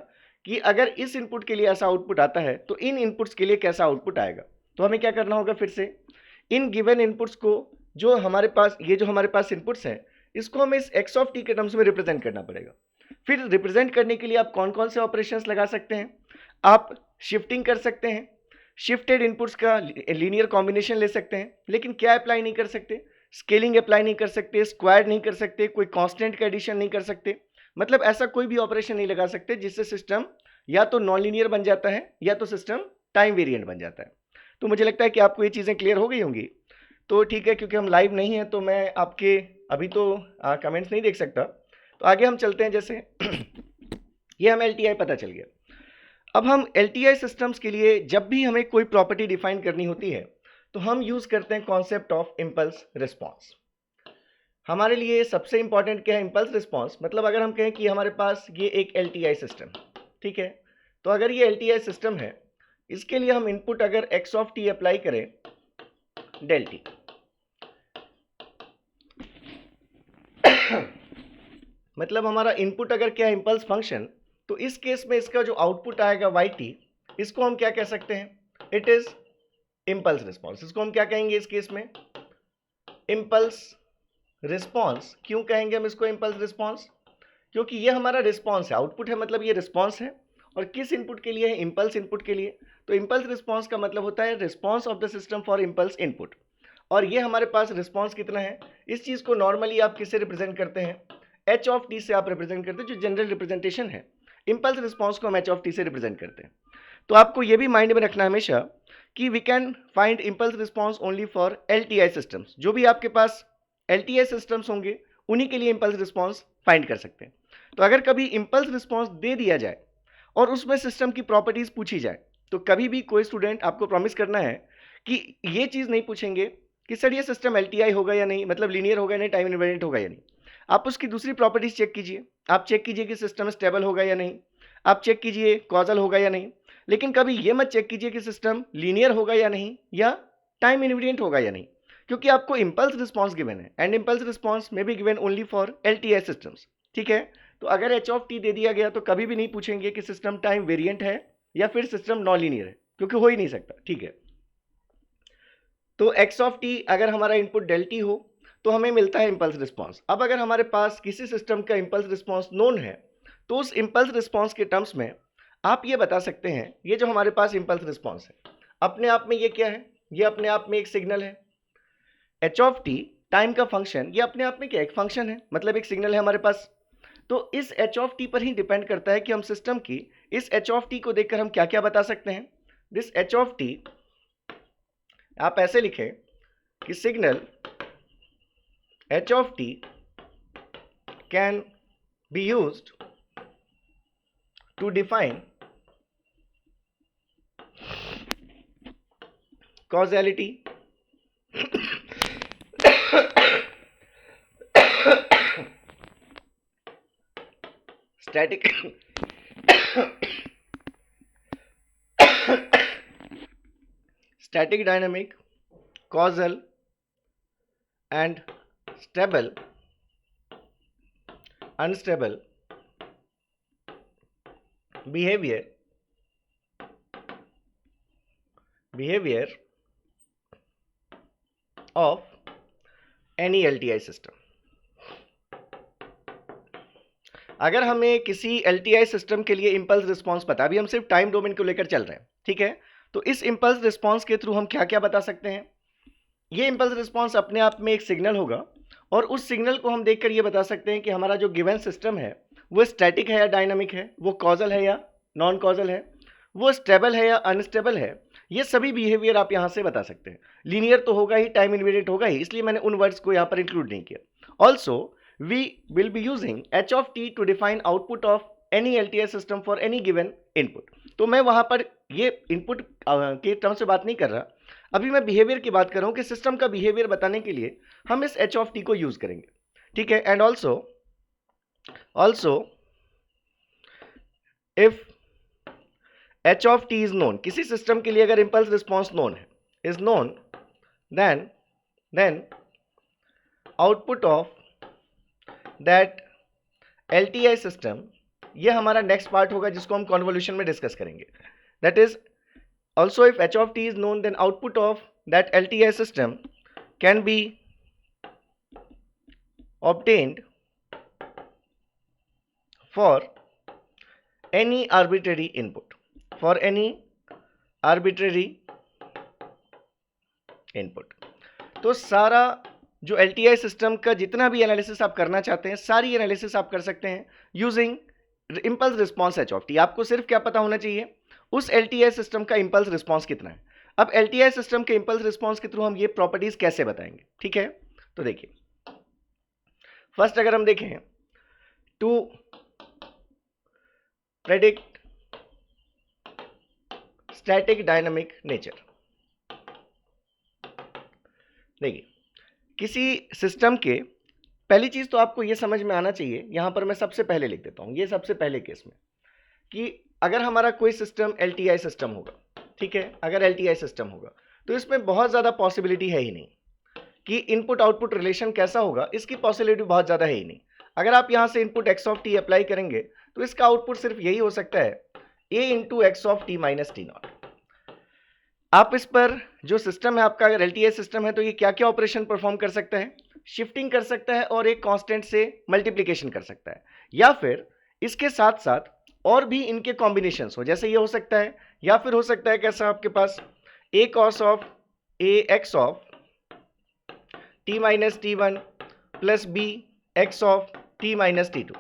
कि अगर इस इनपुट के लिए ऐसा आउटपुट आता है तो इन इनपुट्स के लिए कैसा आउटपुट आएगा। तो हमें क्या करना होगा, फिर से इन गिवन इनपुट्स को जो हमारे पास ये जो हमारे पास इनपुट्स हैं इसको हमें इस एक्स ऑफ टी के टर्म्स में रिप्रेजेंट करना पड़ेगा। फिर रिप्रेजेंट करने के लिए आप कौन कौन से ऑपरेशंस लगा सकते हैं, आप शिफ्टिंग कर सकते हैं, शिफ्टेड इनपुट्स का लीनियर कॉम्बिनेशन ले सकते हैं, लेकिन क्या अप्लाई नहीं कर सकते, स्केलिंग अप्लाई नहीं कर सकते, स्क्वायर नहीं कर सकते, कोई कांस्टेंट का एडिशन नहीं कर सकते, मतलब ऐसा कोई भी ऑपरेशन नहीं लगा सकते जिससे सिस्टम या तो नॉन लीनियर बन जाता है या तो सिस्टम टाइम वेरिएंट बन जाता है। तो मुझे लगता है कि आपको ये चीज़ें क्लियर हो गई होंगी। तो ठीक है, क्योंकि हम लाइव नहीं हैं तो मैं आपके अभी तो कमेंट्स नहीं देख सकता, तो आगे हम चलते हैं। जैसे ये हमें एलटीआई पता चल गया। अब हम एलटीआई सिस्टम्स के लिए जब भी हमें कोई प्रॉपर्टी डिफाइन करनी होती है तो हम यूज करते हैं कॉन्सेप्ट ऑफ इम्पल्स रिस्पॉन्स। हमारे लिए सबसे इंपॉर्टेंट क्या है, इम्पल्स रिस्पॉन्स। मतलब अगर हम कहें कि हमारे पास ये एक एलटीआई सिस्टम, ठीक है, तो अगर ये एलटीआई सिस्टम है, इसके लिए हम इनपुट अगर एक्स ऑफ टी अप्लाई करें डेल टी, मतलब हमारा इनपुट अगर क्या है इम्पल्स फंक्शन, तो इस केस में इसका जो आउटपुट आएगा वाई टी, इसको हम क्या कह सकते हैं, इट इज इम्पल्स रिस्पॉन्स। इसको हम क्या कहेंगे इस केस में, इम्पल्स रिस्पॉन्स। क्यों कहेंगे हम इसको इम्पल्स रिस्पॉन्स, क्योंकि ये हमारा रिस्पॉन्स है, आउटपुट है मतलब ये रिस्पॉन्स है, और किस इनपुट के लिए है, इम्पल्स इनपुट के लिए। तो इम्पल्स रिस्पॉन्स का मतलब होता है response of the system for impulse input. और ये हमारे पास रिस्पॉन्स कितना है, इस चीज़ को नॉर्मली आप किससे रिप्रेजेंट करते हैं, एच ऑफ टी से आप रिप्रेजेंट करते हैं, जो जनरल रिप्रेजेंटेशन है। इम्पल्स रिस्पॉन्स को हम एच ऑफ टी से रिप्रेजेंट करते हैं। तो आपको ये भी माइंड में रखना हमेशा कि we can find impulse response only for LTI systems. जो भी आपके पास एलटीआई सिस्टम्स होंगे उन्हीं के लिए इम्पल्स रिस्पॉन्स फाइंड कर सकते हैं। तो अगर कभी इम्पल्स रिस्पॉन्स दे दिया जाए और उसमें सिस्टम की प्रॉपर्टीज पूछी जाए, तो कभी भी कोई स्टूडेंट आपको प्रॉमिस करना है कि ये चीज़ नहीं पूछेंगे कि सर ये सिस्टम एलटीआई होगा या नहीं, मतलब लीनियर होगा या नहीं, टाइम इनवेरिएंट होगा या नहीं। आप उसकी दूसरी प्रॉपर्टीज चेक कीजिए, आप चेक कीजिए कि सिस्टम स्टेबल होगा या नहीं, आप चेक कीजिए कॉजल होगा या नहीं, लेकिन कभी ये मत चेक कीजिए कि सिस्टम लीनियर होगा या नहीं या टाइम इनवेरिएंट होगा या नहीं, क्योंकि आपको इम्पल्स रिस्पॉन्स गिवन है एंड इम्पल्स रिस्पॉन्स में भी given only for LTI systems. ठीक है, तो अगर एच ऑफ टी दे दिया गया तो कभी भी नहीं पूछेंगे कि सिस्टम टाइम वेरिएंट है या फिर सिस्टम नॉन लीनियर है, क्योंकि हो ही नहीं सकता। ठीक है, तो एक्स ऑफ टी अगर हमारा इनपुट डेल टी हो तो हमें मिलता है इम्पल्स रिस्पॉन्स। अब अगर हमारे पास किसी सिस्टम का इम्पल्स रिस्पॉन्स नोन है तो उस इम्पल्स रिस्पॉन्स के टर्म्स में आप ये बता सकते हैं, ये जो हमारे पास इम्पल्स रिस्पॉन्स है अपने आप में ये क्या है, ये अपने आप में एक सिग्नल है। एच ऑफ टी टाइम का फंक्शन, ये अपने आप में क्या एक फंक्शन है, मतलब एक सिग्नल है हमारे पास। तो इस एच ऑफ टी पर ही डिपेंड करता है कि हम सिस्टम की इस एच ऑफ टी को देखकर हम क्या क्या बता सकते हैं। दिस एच ऑफ टी आप ऐसे लिखें कि signal h of t can be used to define causality, static static dynamic, causal and stable, unstable behavior behaviour of any LTI system. अगर हमें किसी LTI सिस्टम के लिए इंपल्स रिस्पॉन्स पता, अभी हम सिर्फ टाइम डोमेन को लेकर चल रहे हैं, ठीक है, तो इस इंपल्स रिस्पॉन्स के थ्रू हम क्या क्या बता सकते हैं। ये इंपल्स रिस्पॉन्स अपने आप में एक सिग्नल होगा और उस सिग्नल को हम देखकर ये बता सकते हैं कि हमारा जो गिवन सिस्टम है वो स्टैटिक है या डायनामिक है, वो कॉजल है या नॉन कॉजल है, वो स्टेबल है या अनस्टेबल है। ये सभी बिहेवियर आप यहाँ से बता सकते हैं। लीनियर तो होगा ही, टाइम इनवेरिएंट होगा ही, इसलिए मैंने उन वर्ड्स को यहाँ पर इंक्लूड नहीं किया। Also we will be using h of t to define output of any LTI system for any given input. तो मैं वहाँ पर ये इनपुट के टर्म से बात नहीं कर रहा, अभी मैं बिहेवियर की बात कर रहा हूँ कि सिस्टम का बिहेवियर बताने के लिए हम इस h of t को यूज करेंगे, ठीक है। And also if h of t is known, किसी सिस्टम के लिए अगर इंपल्स रिस्पॉन्स नोन है, is known, then output of that LTI system, ये हमारा नेक्स्ट पार्ट होगा जिसको हम कॉन्वोल्यूशन में डिस्कस करेंगे। That is also if h of t is known, then output of that LTI system can be obtained for any arbitrary input, for any arbitrary input। तो सारा जो LTI सिस्टम का जितना भी एनालिसिस आप करना चाहते हैं, सारी एनालिसिस आप कर सकते हैं using impulse response h of t। आपको सिर्फ क्या पता होना चाहिए, उस LTI सिस्टम का इंपल्स रिस्पॉन्स कितना है। अब LTI सिस्टम के इंपल्स रिस्पॉन्स के थ्रू हम ये प्रॉपर्टीज कैसे बताएंगे, ठीक है। तो देखिए, फर्स्ट अगर हम देखें, to predict static dynamic nature, देखिए किसी सिस्टम के, पहली चीज तो आपको यह समझ में आना चाहिए, यहां पर मैं सबसे पहले लिख देता हूं, ये सबसे पहले केस में, कि अगर हमारा कोई सिस्टम LTI सिस्टम होगा, ठीक है, अगर LTI सिस्टम होगा तो इसमें बहुत ज्यादा पॉसिबिलिटी है ही नहीं कि इनपुट आउटपुट रिलेशन कैसा होगा, इसकी पॉसिबिलिटी बहुत ज्यादा है ही नहीं। अगर आप यहां से input x of t apply करेंगे तो इसका आउटपुट सिर्फ यही हो सकता है a into x of t minus t not. आप इस पर जो सिस्टम है आपका, अगर LTI सिस्टम है तो ये क्या क्या ऑपरेशन परफॉर्म कर सकता है, शिफ्टिंग कर सकता है और एक कांस्टेंट से मल्टीप्लिकेशन कर सकता है, या फिर इसके साथ साथ और भी इनके कॉम्बिनेशंस हो, जैसे ये हो सकता है, या फिर हो सकता है कैसा आपके पास a cos of a x of t minus t one plus b x of t minus t two.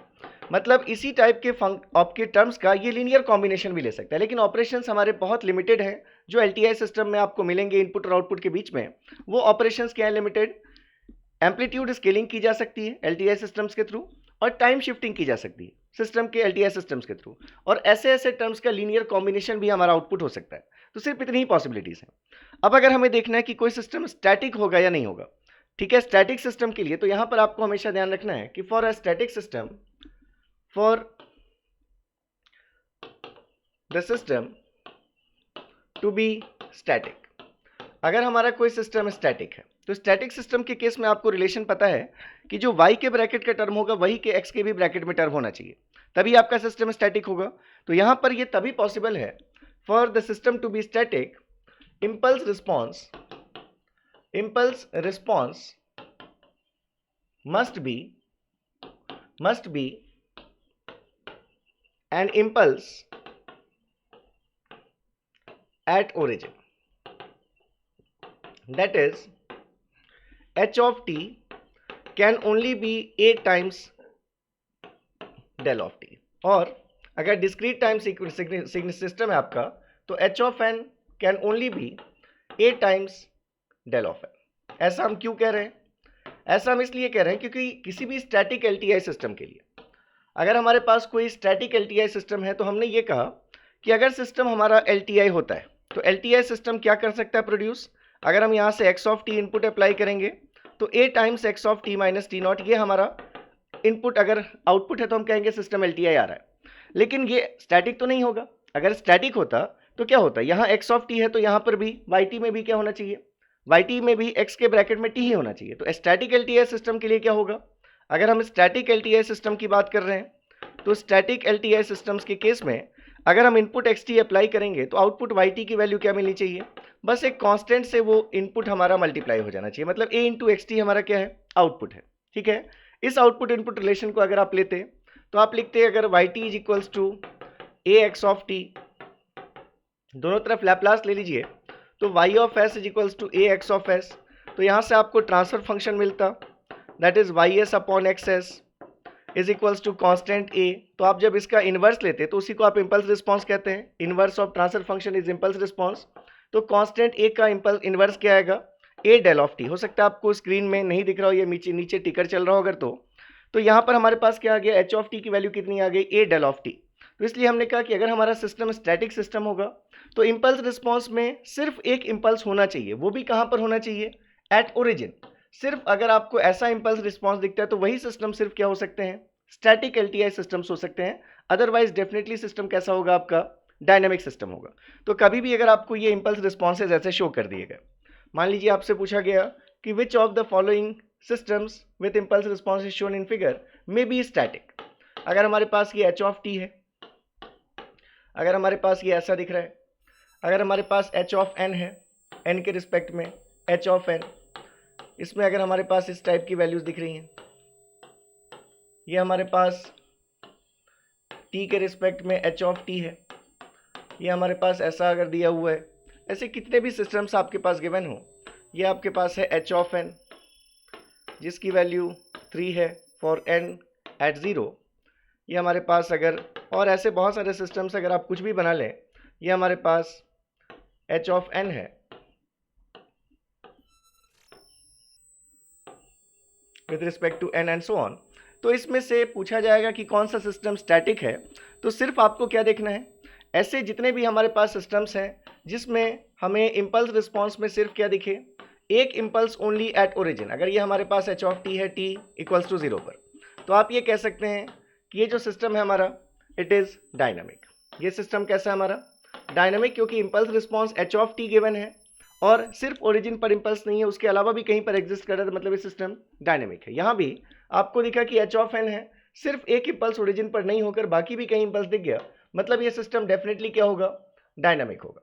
मतलब इसी टाइप के आपके टर्म्स का ये लीनियर कॉम्बिनेशन भी ले सकता है, लेकिन ऑपरेशंस हमारे बहुत लिमिटेड हैं जो LTI सिस्टम में आपको मिलेंगे इनपुट और आउटपुट के बीच में। वो ऑपरेशंस क्या है, लिमिटेड। एम्पलीट्यूड स्केलिंग की जा सकती है LTI सिस्टम्स के थ्रू, और टाइम शिफ्टिंग की जा सकती है सिस्टम के LTI सिस्टम्स के थ्रू, और ऐसे ऐसे टर्म्स का लीनियर कॉम्बिनेशन भी हमारा आउटपुट हो सकता है। तो सिर्फ इतनी ही पॉसिबिलिटीज हैं। अब अगर हमें देखना है कि कोई सिस्टम स्टैटिक होगा या नहीं होगा, ठीक है, स्टैटिक सिस्टम के लिए तो यहां पर आपको हमेशा ध्यान रखना है कि for a static system, for the system to be static, अगर हमारा कोई सिस्टम स्टैटिक है तो स्टैटिक सिस्टम के केस में आपको रिलेशन पता है कि जो y के ब्रैकेट का टर्म होगा वही के x के भी ब्रैकेट में टर्म होना चाहिए, तभी आपका सिस्टम स्टैटिक होगा। तो यहां पर ये तभी पॉसिबल है, for the system to be static, impulse response must be an impulse at origin, that is h of t can only be a times del of t, और अगर डिस्क्रीट टाइम सिस्टम है आपका तो h of n can only be a times del of n। ऐसा हम क्यों कह रहे हैं, ऐसा हम इसलिए कह रहे हैं क्योंकि किसी भी स्टैटिक LTI सिस्टम के लिए, अगर हमारे पास कोई स्टैटिक LTI सिस्टम है तो हमने ये कहा कि अगर सिस्टम हमारा LTI होता है तो LTI सिस्टम क्या कर सकता है, प्रोड्यूस, अगर हम यहाँ से x of t input apply करेंगे तो a times x of t minus t not, ये हमारा इनपुट, अगर आउटपुट है तो हम कहेंगे सिस्टम LTI आ रहा है। लेकिन ये स्टैटिक तो नहीं होगा, अगर स्टैटिक होता तो क्या होता, यहाँ x of t है तो यहाँ पर भी yt में भी क्या होना चाहिए, yt में भी x के ब्रैकेट में t ही होना चाहिए। तो स्टैटिक LTI सिस्टम के लिए क्या होगा, अगर हम स्टैटिक LTI सिस्टम की बात कर रहे हैं तो स्टैटिक LTI सिस्टम्स के केस में अगर हम इनपुट xt अप्लाई करेंगे तो आउटपुट yt की वैल्यू क्या मिलनी चाहिए, बस एक कांस्टेंट से वो इनपुट हमारा मल्टीप्लाई हो जाना चाहिए, मतलब a इंटू xt हमारा क्या है, आउटपुट है। ठीक है, इस आउटपुट इनपुट रिलेशन को अगर आप लेते तो आप लिखते अगर yt is equals to ax of t, दोनों तरफ लैप्लास ले लीजिए तो y of s is equals to ax of s, तो यहाँ से आपको ट्रांसफर फंक्शन मिलता that is ys upon xs is equals to constant a। तो आप जब इसका इन्वर्स लेते तो उसी को आप इम्पल्स रिस्पॉन्स कहते हैं, inverse of transfer function is impulse response. तो कॉन्स्टेंट a का इन्वर्स क्या आएगा, a डेल ऑफ t। हो सकता है आपको स्क्रीन में नहीं दिख रहा हो, ये नीचे नीचे टिकर चल रहा हो अगर तो यहाँ पर हमारे पास क्या आ गया, h ऑफ t की वैल्यू कितनी आ गई, a डेल ऑफ t। तो इसलिए हमने कहा कि अगर हमारा सिस्टम स्टैटिक सिस्टम होगा तो इम्पल्स रिस्पॉन्स में सिर्फ एक इम्पल्स होना चाहिए, वो भी कहाँ पर होना चाहिए, एट ओरिजिन। सिर्फ अगर आपको ऐसा इम्पल्स रिस्पॉन्स दिखता है तो वही सिस्टम सिर्फ क्या हो सकते हैं, स्टैटिक एलटीआई सिस्टम्स हो सकते हैं, अदरवाइज डेफिनेटली सिस्टम कैसा होगा आपका, डायनामिक सिस्टम होगा। तो कभी भी अगर आपको ये इम्पल्स रिस्पॉन्सेज ऐसे शो कर दिए गए, मान लीजिए आपसे पूछा गया कि which of the following systems with impulse response is shown in figure may be static. अगर हमारे पास ये h ऑफ t है, अगर हमारे पास ये ऐसा दिख रहा है, अगर हमारे पास h ऑफ n है, n के रिस्पेक्ट में h ऑफ n, इसमें अगर हमारे पास इस टाइप की वैल्यूज दिख रही हैं, ये हमारे पास t के रिस्पेक्ट में h ऑफ t है, ये हमारे पास ऐसा अगर दिया हुआ है, ऐसे कितने भी सिस्टम्स आपके पास गिवन हो, ये आपके पास है h ऑफ n जिसकी वैल्यू 3 है फॉर n एट 0, ये हमारे पास अगर, और ऐसे बहुत सारे सिस्टम्स अगर आप कुछ भी बना लें, ये हमारे पास h ऑफ n है with respect to n and so on. तो इसमें से पूछा जाएगा कि कौन सा सिस्टम स्टैटिक है, तो सिर्फ आपको क्या देखना है, ऐसे जितने भी हमारे पास सिस्टम्स हैं जिसमें हमें इम्पल्स रिस्पॉन्स में सिर्फ क्या दिखे, एक इम्पल्स ओनली एट ओरिजिन। अगर ये हमारे पास h ऑफ t है t इक्वल्स टू 0 पर, तो आप ये कह सकते हैं कि ये जो सिस्टम है हमारा इट इज़ डायनामिक। ये सिस्टम कैसा है हमारा, डायनामिक, क्योंकि impulse response h of t given है और सिर्फ ओरिजिन पर इम्पल्स नहीं है, उसके अलावा भी कहीं पर एग्जिस्ट कर रहा है, मतलब ये सिस्टम डायनामिक है। यहाँ भी आपको दिखा कि h ऑफ n है, सिर्फ एक इम्पल्स ओरिजिन पर नहीं होकर बाकी भी कहीं इम्पल्स दिख गया, मतलब ये सिस्टम डेफिनेटली क्या होगा, डायनामिक होगा।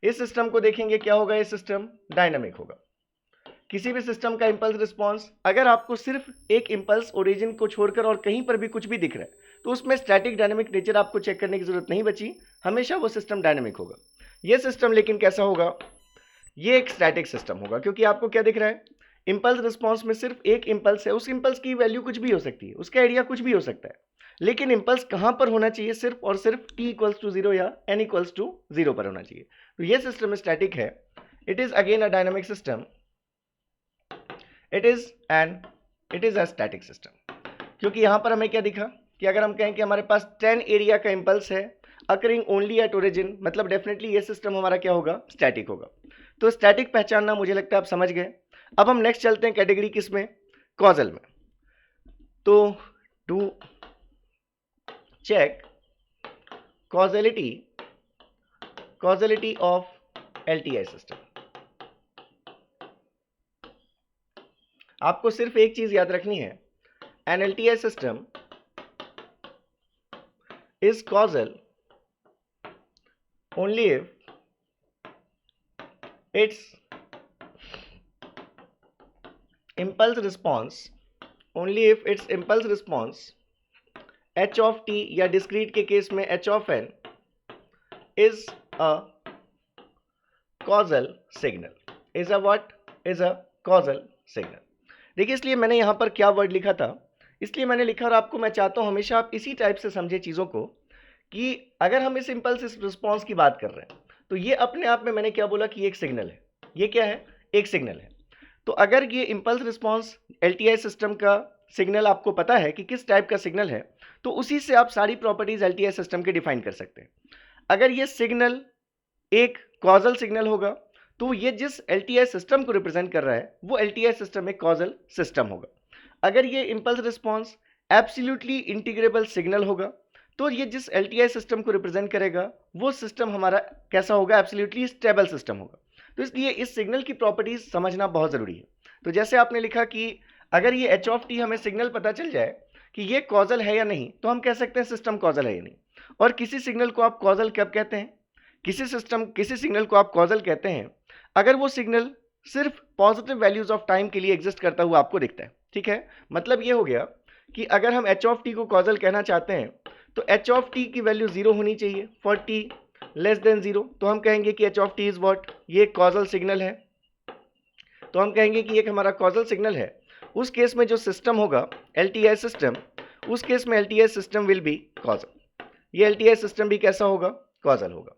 इस सिस्टम को देखेंगे क्या होगा, ये सिस्टम डायनामिक होगा। किसी भी सिस्टम का इम्पल्स रिस्पॉन्स अगर आपको सिर्फ एक इम्पल्स ओरिजिन को छोड़कर और कहीं पर भी कुछ भी दिख रहा है तो उसमें स्टैटिक डायनामिक नेचर आपको चेक करने की जरूरत नहीं बची, हमेशा वो सिस्टम डायनामिक होगा। ये सिस्टम लेकिन कैसा होगा, ये एक स्टैटिक सिस्टम होगा, क्योंकि आपको क्या दिख रहा है, इम्पल्स रिस्पॉन्स में सिर्फ एक इम्पल्स है, उस इम्पल्स की वैल्यू कुछ भी हो सकती है, उसका एरिया कुछ भी हो सकता है, लेकिन इम्पल्स कहाँ पर होना चाहिए, सिर्फ और सिर्फ t इक्वल्स टू 0 या n इक्वल्स टू 0 पर होना चाहिए। तो ये सिस्टम स्टैटिक है, it is again a dynamic system, it is a static system. क्योंकि यहाँ पर हमें क्या दिखा कि अगर हम कहें कि हमारे पास 10 एरिया का इम्पल्स है अकरिंग ओनली एट ओरिजिन, मतलब डेफिनेटली ये सिस्टम हमारा क्या होगा, स्टैटिक होगा। तो स्टैटिक पहचानना मुझे लगता है आप समझ गए। अब हम नेक्स्ट चलते हैं कैटेगरी किस में, कॉजल में। तो to check causality of LTI system, आपको सिर्फ एक चीज याद रखनी है, an LTI system is causal only if its impulse response h of t या डिस्क्रीट के केस में h of n is a causal signal, is a what, is a causal signal। देखिए इसलिए मैंने यहाँ पर क्या वर्ड लिखा था, इसलिए मैंने लिखा, और आपको मैं चाहता हूँ हमेशा आप इसी टाइप से समझे चीज़ों को, कि अगर हम इस इम्पल्स रिस्पॉन्स की बात कर रहे हैं तो ये अपने आप में मैंने क्या बोला कि एक सिग्नल है, ये क्या है, एक सिग्नल है। तो अगर ये इम्पल्स रिस्पॉन्स एलटीआई सिस्टम का सिग्नल आपको पता है कि किस टाइप का सिग्नल है, तो उसी से आप सारी प्रॉपर्टीज एलटीआई सिस्टम के डिफाइन कर सकते हैं। अगर ये सिग्नल एक कॉजल सिग्नल होगा तो ये जिस एलटीआई सिस्टम को रिप्रेजेंट कर रहा है वो एलटीआई सिस्टम एक कॉजल सिस्टम होगा। अगर ये impulse response absolutely integrable signal होगा तो ये जिस एलटीआई सिस्टम को रिप्रेजेंट करेगा वो सिस्टम हमारा कैसा होगा, एब्सोल्युटली स्टेबल सिस्टम होगा। तो इसलिए इस सिग्नल की प्रॉपर्टीज समझना बहुत ज़रूरी है। तो जैसे आपने लिखा कि अगर ये h ऑफ t हमें सिग्नल पता चल जाए कि ये कॉजल है या नहीं, तो हम कह सकते हैं सिस्टम कॉजल है या नहीं। और किसी सिग्नल को आप कॉजल कब कहते हैं, किसी सिग्नल को आप कॉजल कहते हैं अगर वो सिग्नल सिर्फ पॉजिटिव वैल्यूज ऑफ टाइम के लिए एग्जिस्ट करता हुआ आपको दिखता है। ठीक है, मतलब ये हो गया कि अगर हम एच ऑफ टी को कॉजल कहना चाहते हैं तो एच ऑफ टी की वैल्यू 0 होनी चाहिए फॉर टी लेस देन 0, तो हम कहेंगे कि h of T is what, ये कॉजल सिग्नल है। तो हम कहेंगे कि एक हमारा कॉजल सिग्नल है। उस केस में जो सिस्टम होगा एलटीआई सिस्टम, उस केस में LTI system will be causal. ये एलटीआई सिस्टम भी कैसा होगा, कॉजल होगा।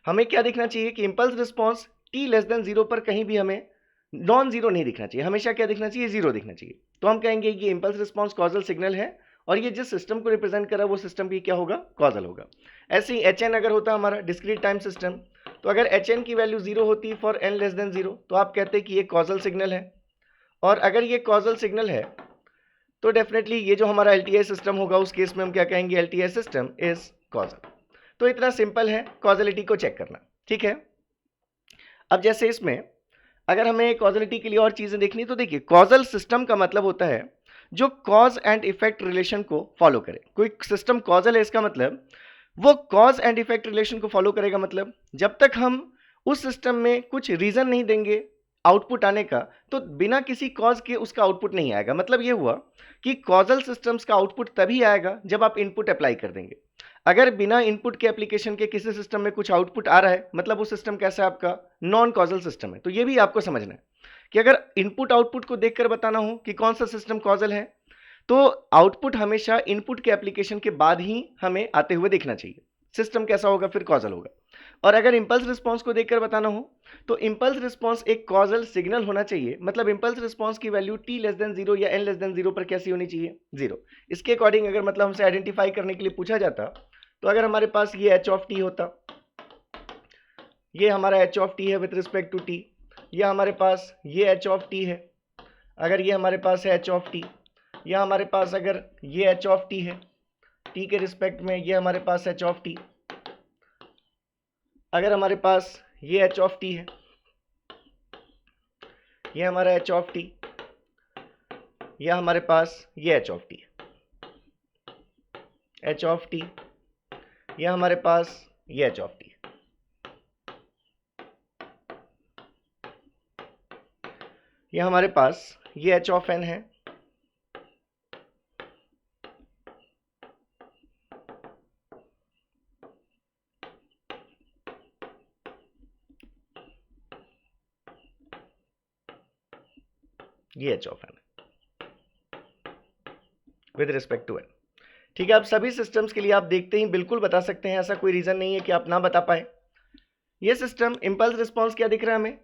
हमें क्या दिखना चाहिए कि impulse response T less than 0 पर कहीं भी हमें नॉन जीरो नहीं दिखना चाहिए, हमेशा क्या दिखना चाहिए, 0 दिखना चाहिए। तो हम कहेंगे कि इंपल्स रिस्पॉन्स कॉजल सिग्नल है और ये जिस सिस्टम को रिप्रेजेंट कर रहा है वो सिस्टम भी क्या होगा, कॉजल होगा। ऐसे ही एच एन अगर होता हमारा डिस्क्रीट टाइम सिस्टम, तो अगर एच एन की वैल्यू 0 होती फॉर एन लेस देन 0 तो आप कहते हैं कि ये कॉजल सिग्नल है। और अगर ये कॉजल सिग्नल है तो डेफिनेटली ये जो हमारा एलटीआई सिस्टम होगा उस केस में हम क्या कहेंगे, एलटीआई सिस्टम इज कॉजल। तो इतना सिंपल है कॉजलिटी को चेक करना। ठीक है, अब जैसे इसमें अगर हमें कॉजलिटी के लिए और चीजें देखनी, तो देखिए कॉजल सिस्टम का मतलब होता है जो कॉज एंड इफेक्ट रिलेशन को फॉलो करे। कोई सिस्टम कॉजल है इसका मतलब वो कॉज एंड इफेक्ट रिलेशन को फॉलो करेगा। मतलब जब तक हम उस सिस्टम में कुछ रीजन नहीं देंगे आउटपुट आने का तो बिना किसी कॉज के उसका आउटपुट नहीं आएगा। मतलब ये हुआ कि कॉजल सिस्टम्स का आउटपुट तभी आएगा जब आप इनपुट अप्लाई कर देंगे। अगर बिना इनपुट के एप्लीकेशन के किसी सिस्टम में कुछ आउटपुट आ रहा है मतलब वो सिस्टम कैसा है, आपका नॉन कॉजल सिस्टम है। तो ये भी आपको समझना है कि अगर इनपुट आउटपुट को देखकर बताना हो कि कौन सा सिस्टम कॉजल है तो आउटपुट हमेशा इनपुट के एप्लीकेशन के बाद ही हमें आते हुए देखना चाहिए। सिस्टम कैसा होगा फिर कॉजल होगा। और अगर इंपल्स रिस्पॉन्स को देखकर बताना हो तो इंपल्स रिस्पॉन्स एक कॉजल सिग्नल होना चाहिए। मतलब इंपल्स रिस्पॉन्स की वैल्यू टी लेस देन 0 या एन लेस देन 0 पर कैसी होनी चाहिए, 0। इसके अकॉर्डिंग अगर मतलब हमसे आइडेंटिफाई करने के लिए पूछा जाता तो अगर हमारे पास ये एच ऑफ टी होता, ये हमारा एच ऑफ टी है विथ रिस्पेक्ट टू टी, या हमारे पास ये एच ऑफ टी है, अगर ये हमारे पास है एच ऑफ टी, या हमारे पास अगर ये एच ऑफ टी है टी के रिस्पेक्ट में, ये हमारे पास एच ऑफ टी, अगर हमारे पास ये एच ऑफ टी है, ये हमारा एच ऑफ टी, या हमारे पास ये h of T, H of T, या हमारे पास ये एच ऑफ टी, या हमारे पास ये एच ऑफ एन है, ये h of n with respect to n. ठीक है, अब सभी सिस्टम्स के लिए आप देखते ही बिल्कुल बता सकते हैं, ऐसा कोई रीजन नहीं है कि आप ना बता पाए। ये सिस्टम इंपल्स रिस्पॉन्स क्या दिख रहा है हमें,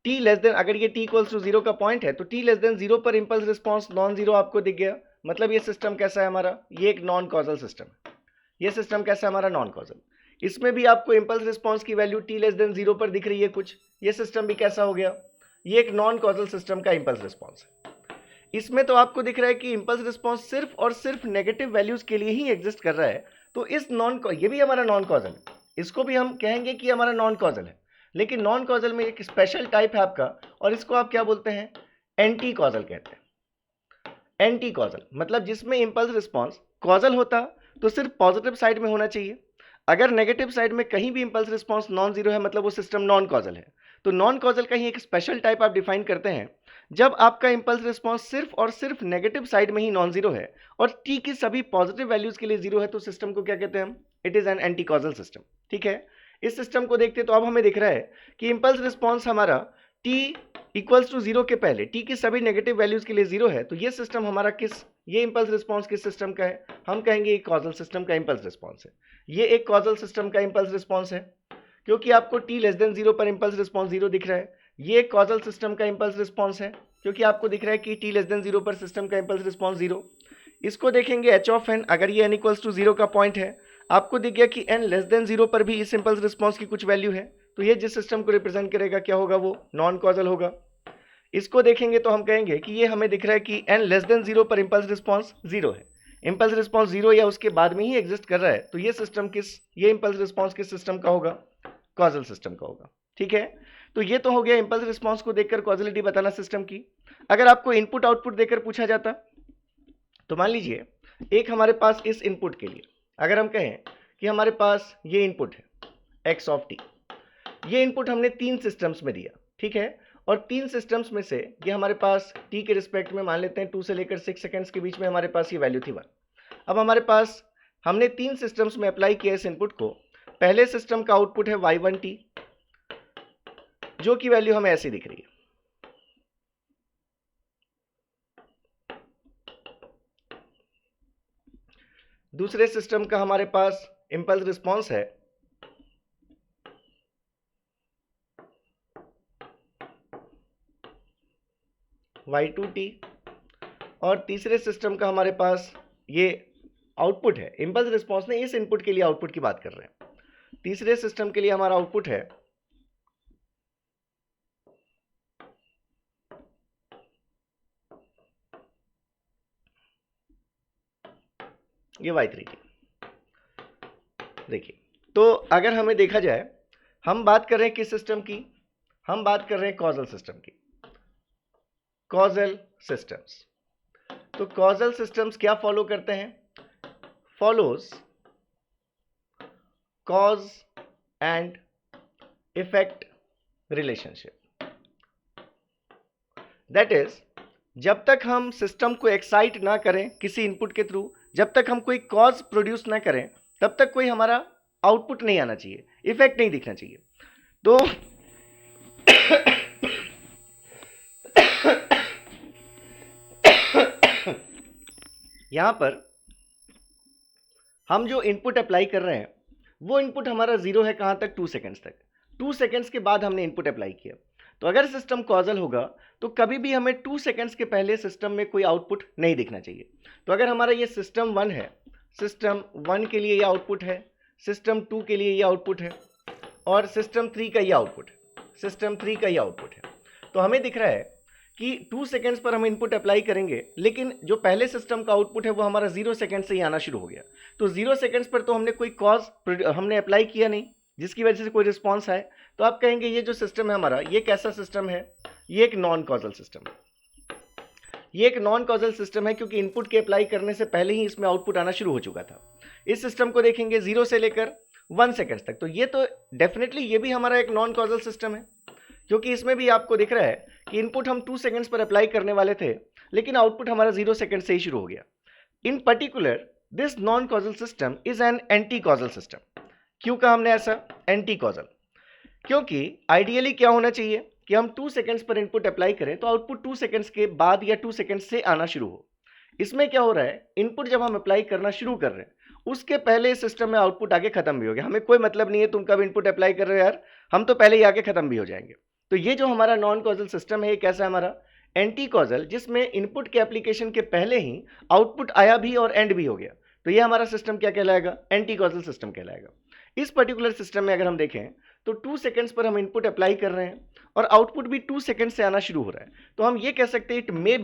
टी लेस देन, अगर ये टी इक्वल्स टू 0 का पॉइंट है तो टी लेस देन 0 पर इंपल्स रिस्पॉन्स नॉन जीरो आपको दिख गया। मतलब ये सिस्टम कैसा है हमारा, ये एक नॉन कॉजल सिस्टम है। ये सिस्टम कैसा है हमारा, नॉन कॉजल। इसमें भी आपको इंपल्स रिस्पॉन्स की वैल्यू टी लेस देन 0 पर दिख रही है कुछ, ये सिस्टम भी कैसा हो गया, ये एक नॉन कॉजल सिस्टम का इंपल्स रिस्पॉन्स है। इसमें तो आपको दिख रहा है कि इंपल्स रिस्पॉन्स सिर्फ और सिर्फ नेगेटिव वैल्यूज के लिए ही एग्जिस्ट कर रहा है। तो इस ये भी हमारा नॉन कॉजल है, इसको भी हम कहेंगे कि हमारा नॉन कॉजल है। लेकिन नॉन कॉजल में एक स्पेशल टाइप है आपका और इसको आप क्या बोलते हैं, एंटी कॉजल कहते हैं। एंटी कॉजल मतलब जिसमें इंपल्स रिस्पॉन्स कॉजल होता तो सिर्फ पॉजिटिव साइड में होना चाहिए, अगर नेगेटिव साइड में कहीं भी इंपल्स रिस्पॉन्स नॉन जीरो है मतलब वो सिस्टम नॉन कॉजल है। तो नॉन कॉजल का ही एक स्पेशल टाइप आप डिफाइन करते हैं जब आपका इंपल्स रिस्पॉन्स सिर्फ और सिर्फ नेगेटिव साइड में ही नॉन जीरो है और टी की सभी पॉजिटिव वैल्यूज के लिए जीरो है, तो सिस्टम को क्या कहते हैं हम, it is an anti causal system. ठीक है, इस सिस्टम को देखते तो अब हमें दिख रहा है कि इंपल्स रिस्पॉन्स हमारा टी इक्वल्स टू 0 के पहले टी की सभी नेगेटिव वैल्यूज के लिए 0 है। तो ये सिस्टम हमारा ये इंपल्स रिस्पॉन्स किस सिस्टम का है, हम कहेंगे एक कॉजल सिस्टम का इंपल्स रिस्पॉन्स है। ये एक कॉजल सिस्टम का इंपल्स रिस्पॉन्स है क्योंकि आपको टी लेस देन 0 पर इंपल्स रिस्पॉन्स 0 दिख रहा है। ये एक कॉजल सिस्टम का इंपल्स रिस्पॉन्स है क्योंकि आपको दिख रहा है कि टी लेस देन 0 पर सिस्टम का इंपल्स रिस्पॉन्स 0। इसको देखेंगे एच ऑफ एन, अगर ये एन इक्वल्स टू 0 का पॉइंट है, आपको दिख गया कि एन लेस देन 0 पर भी इस इंपल्स रिस्पॉन्स की कुछ वैल्यू है, तो ये जिस सिस्टम को रिप्रेजेंट करेगा क्या होगा, वो नॉन कॉजल होगा। इसको देखेंगे तो हम कहेंगे कि ये हमें दिख रहा है कि एन लेस देन 0 पर इंपल्स रिस्पॉन्स 0 है, इंपल्स रिस्पॉन्स 0 या उसके बाद में ही एग्जिस्ट कर रहा है, तो ये सिस्टम ये इंपल्स रिस्पॉन्स किस सिस्टम का होगा, कॉजल सिस्टम का होगा। ठीक है, तो ये तो हो गया इंपल्स रिस्पॉन्स को देखकर कॉजलिटी बताना सिस्टम की। अगर आपको इनपुट आउटपुट देकर पूछा जाता तो मान लीजिए एक हमारे पास इस इनपुट के लिए अगर हम कहें कि हमारे पास ये इनपुट है x ऑफ t, ये इनपुट हमने 3 सिस्टम्स में दिया, ठीक है, और 3 सिस्टम्स में से ये हमारे पास t के रिस्पेक्ट में मान लेते हैं 2 से लेकर 6 सेकेंड्स के बीच में हमारे पास ये वैल्यू थी 1। अब हमारे पास हमने 3 सिस्टम्स में अप्लाई किया इस इनपुट को। पहले सिस्टम का आउटपुट है y1t, जो की वैल्यू हमें ऐसी दिख रही है। दूसरे सिस्टम का हमारे पास इंपल्स रिस्पॉन्स है y2t, और तीसरे सिस्टम का हमारे पास ये आउटपुट है, इंपल्स रिस्पॉन्स में इस इनपुट के लिए आउटपुट की बात कर रहे हैं। तीसरे सिस्टम के लिए हमारा आउटपुट है ये y3t। देखिए, तो अगर हमें देखा जाए, हम बात कर रहे हैं किस सिस्टम की, हम बात कर रहे हैं कॉजल सिस्टम की, कॉजल सिस्टम्स। तो कॉजल सिस्टम्स क्या फॉलो करते हैं? Follows cause and effect relationship. That is, जब तक हम सिस्टम को एक्साइट ना करें किसी इनपुट के थ्रू, जब तक हम कोई कॉज प्रोड्यूस ना करें, तब तक कोई हमारा आउटपुट नहीं आना चाहिए, इफेक्ट नहीं दिखना चाहिए। तो यहां पर हम जो इनपुट अप्लाई कर रहे हैं वो इनपुट हमारा जीरो है, कहां तक? 2 सेकेंड्स तक। 2 सेकेंड्स के बाद हमने इनपुट अप्लाई किया। तो अगर सिस्टम कॉजल होगा तो कभी भी हमें 2 सेकेंड्स के पहले सिस्टम में कोई आउटपुट नहीं दिखना चाहिए। तो अगर हमारा ये सिस्टम 1 है, सिस्टम 1 के लिए ये आउटपुट है, सिस्टम 2 के लिए ये आउटपुट है, और सिस्टम 3 का ये आउटपुट है, सिस्टम 3 का ये आउटपुट है। तो हमें दिख रहा है कि 2 सेकेंड्स पर हम इनपुट अप्लाई करेंगे, लेकिन जो पहले सिस्टम का आउटपुट है वो हमारा 0 सेकेंड से ही आना शुरू हो गया। तो 0 सेकेंड्स पर तो हमने कोई कॉज हमने अप्लाई किया नहीं जिसकी वजह से कोई रिस्पॉन्स आए। तो आप कहेंगे ये जो सिस्टम है हमारा, ये कैसा सिस्टम है? ये एक नॉन कॉजल सिस्टम है। ये एक नॉन कॉजल सिस्टम है क्योंकि इनपुट के अप्लाई करने से पहले ही इसमें आउटपुट आना शुरू हो चुका था। इस सिस्टम को देखेंगे 0 से लेकर 1 सेकेंड तक, तो ये तो डेफिनेटली ये भी हमारा एक नॉन कॉजल सिस्टम है, क्योंकि इसमें भी आपको दिख रहा है कि इनपुट हम 2 सेकेंड्स पर अप्लाई करने वाले थे, लेकिन आउटपुट हमारा 0 सेकेंड से ही शुरू हो गया। इन particular this non causal system is an anti causal system. क्यों कहा हमने ऐसा एंटी कॉजल? क्योंकि आइडियली क्या होना चाहिए कि हम 2 सेकेंड्स पर इनपुट अप्लाई करें तो आउटपुट 2 सेकेंड्स के बाद या 2 सेकेंड्स से आना शुरू हो। इसमें क्या हो रहा है, इनपुट जब हम अप्लाई करना शुरू कर रहे हैं उसके पहले सिस्टम में आउटपुट आगे खत्म भी हो गया। हमें कोई मतलब नहीं है तुम कब इनपुट अप्लाई कर रहे हो यार, हम तो पहले ही आगे खत्म भी हो जाएंगे। तो ये जो हमारा नॉन कॉजल सिस्टम है, ये कैसा हमारा एंटी कॉजल, जिसमें इनपुट के एप्लीकेशन के पहले ही आउटपुट आया भी और एंड भी हो गया। तो ये हमारा सिस्टम क्या कहलाएगा? एंटी कॉजल सिस्टम कहलाएगा। इस पर्टिकुलर सिस्टम में अगर हम देखें तो 2 सेकेंड्स पर हम इनपुट अप्लाई कर रहे हैं और आउटपुट भी 2 सेकेंड से आना शुरू हो रहा है। तो हम ये कह सकते हैं इट मे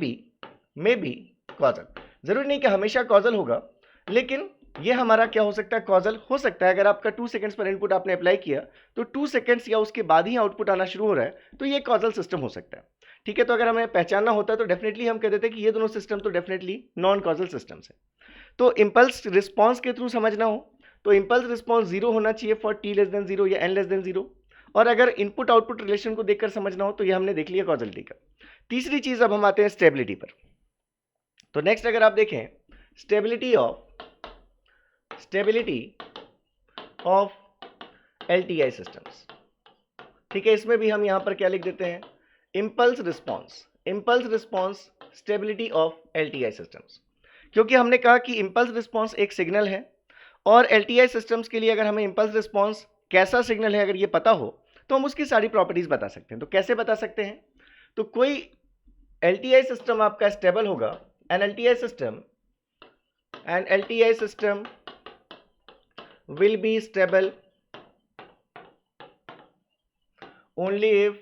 बी कॉजल। जरूरी नहीं कि हमेशा कॉजल होगा, लेकिन ये हमारा क्या हो सकता है? कॉजल हो सकता है। अगर आपका 2 सेकेंड्स पर इनपुट आपने अप्लाई किया तो 2 सेकेंड्स या उसके बाद ही आउटपुट आना शुरू हो रहा है, तो ये कॉजल सिस्टम हो सकता है। ठीक है, तो अगर हमें पहचानना होता है तो डेफिनेटली हम कह देते हैं कि ये दोनों सिस्टम तो डेफिनेटली नॉन कॉजल सिस्टम्स है। तो इंपल्स रिस्पॉन्स के थ्रू समझना हो तो इंपल्स रिस्पॉन्स 0 होना चाहिए फॉर t लेस देन 0 या n लेस देन 0। और अगर इनपुट आउटपुट रिलेशन को देखकर समझना हो तो ये हमने देख लिया कॉजलिटी का। तीसरी चीज, अब हम आते हैं स्टेबिलिटी पर। तो नेक्स्ट अगर आप देखें स्टेबिलिटी ऑफ LTI सिस्टम्स, ठीक है, इसमें भी हम यहां पर क्या लिख देते हैं? Impulse response stability of LTI systems. क्योंकि हमने कहा कि इंपल्स रिस्पॉन्स एक सिग्नल है और LTI सिस्टम्स के लिए अगर हमें इंपल्स रिस्पॉन्स कैसा सिग्नल है अगर ये पता हो तो हम उसकी सारी प्रॉपर्टीज बता सकते हैं। तो कैसे बता सकते हैं? तो कोई LTI सिस्टम आपका स्टेबल होगा, an LTI system will be stable only if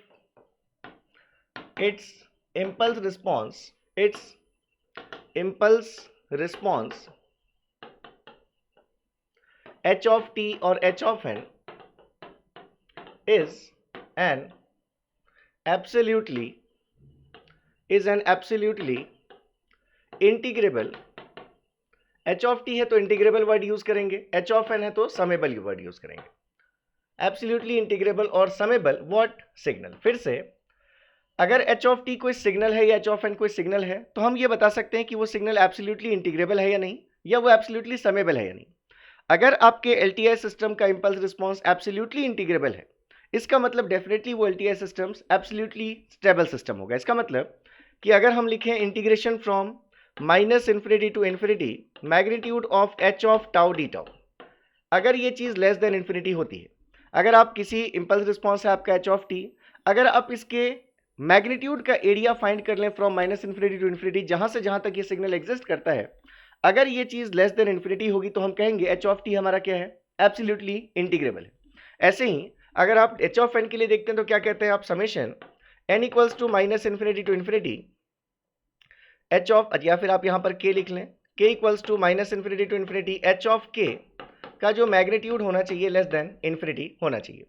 its impulse response h of t or h of n is an absolutely integrable H of T है तो इंटीग्रेबल वर्ड यूज करेंगे, H of n है तो समेबल word use करेंगे। Absolutely integrable और समेबल what signal. फिर से अगर एच ऑफ टी कोई सिग्नल है या एच ऑफ एन कोई सिग्नल है तो हम ये बता सकते हैं कि वो सिग्नल एब्सोल्युटली इंटीग्रेबल है या नहीं, या वो एब्सोल्युटली समेबल है या नहीं। अगर आपके एलटीआई सिस्टम का इंपल्स रिस्पॉन्स एब्सोल्युटली इंटीग्रेबल है, इसका मतलब डेफिनेटली वो LTI systems absolutely stable system होगा। इसका मतलब कि अगर हम लिखें integration from minus infinity to infinity magnitude of h of tau d tau, अगर ये चीज लेस देन इन्फिनिटी होती है, अगर आप किसी इंपल्स रिस्पॉन्स है आपका एच ऑफ टी, अगर आप इसके मैग्नीट्यूड का एरिया फाइंड कर लें from minus infinity to infinity, जहां से जहां तक ये सिग्नल एग्जिस्ट करता है, अगर ये चीज लेस देन इन्फिनिटी होगी तो हम कहेंगे एच ऑफ टी हमारा क्या है, एब्सोल्युटली इंटीग्रेबल है। ऐसे ही अगर आप एच ऑफ एन के लिए देखते हैं तो क्या कहते हैं आप, summation n equals to minus infinity to infinity h of, या फिर आप यहां पर के लिख लें, k equals to minus infinity to infinity h of k का जो मैग्नीट्यूड होना चाहिए लेस देन इन्फिनिटी होना चाहिए।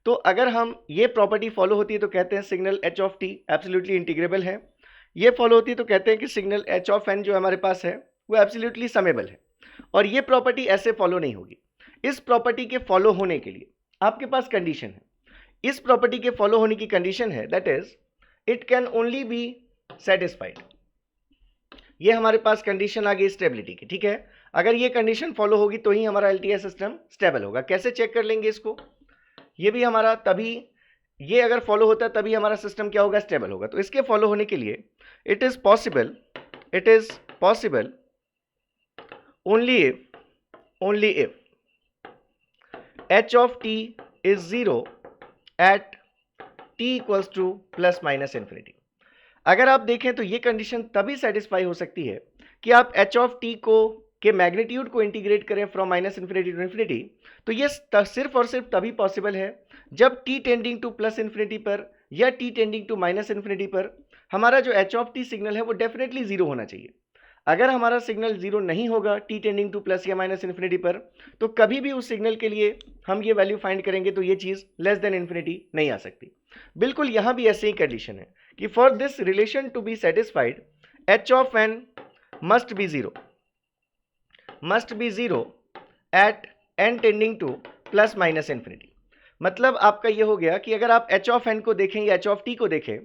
तो अगर हम ये प्रॉपर्टी फॉलो होती है तो कहते हैं signal h of T absolutely integrable है। ये फॉलो होती है तो कहते हैं कि सिग्नल एच ऑफ एन जो हमारे पास है वो एब्सोल्युटली समेबल है। और ये प्रॉपर्टी ऐसे फॉलो नहीं होगी। इस प्रॉपर्टी के फॉलो होने के लिए आपके पास कंडीशन है, इस प्रॉपर्टी के फॉलो होने की कंडीशन है that is it can only be satisfied. ये हमारे पास कंडीशन आ गई स्टेबिलिटी की, ठीक है। अगर ये कंडीशन फॉलो होगी तो ही हमारा एलटीआई सिस्टम स्टेबल होगा। कैसे चेक कर लेंगे इसको, ये भी हमारा तभी, ये अगर फॉलो होता है तभी हमारा सिस्टम क्या होगा, स्टेबल होगा। तो इसके फॉलो होने के लिए it is possible only if h of t is 0 at t equals to plus minus infinity। अगर आप देखें तो ये कंडीशन तभी सेटिस्फाई हो सकती है कि आप h of t को के मैग्नीट्यूड को इंटीग्रेट करें from minus infinity to infinity. तो ये सिर्फ और सिर्फ तभी पॉसिबल है जब t tending to plus infinity पर या t tending to minus infinity पर हमारा जो h of t सिग्नल है वो डेफिनेटली जीरो होना चाहिए। अगर हमारा सिग्नल जीरो नहीं होगा t टेंडिंग टू प्लस या माइनस इन्फिनिटी पर, तो कभी भी उस सिग्नल के लिए हम ये वैल्यू फाइंड करेंगे तो ये चीज लेस देन इन्फिनिटी नहीं आ सकती। बिल्कुल यहां भी ऐसे ही कंडीशन है कि for this relation to be satisfied h of n must be zero at n tending to plus minus infinity. मतलब आपका ये हो गया कि अगर आप h ऑफ n को देखें या h ऑफ t को देखें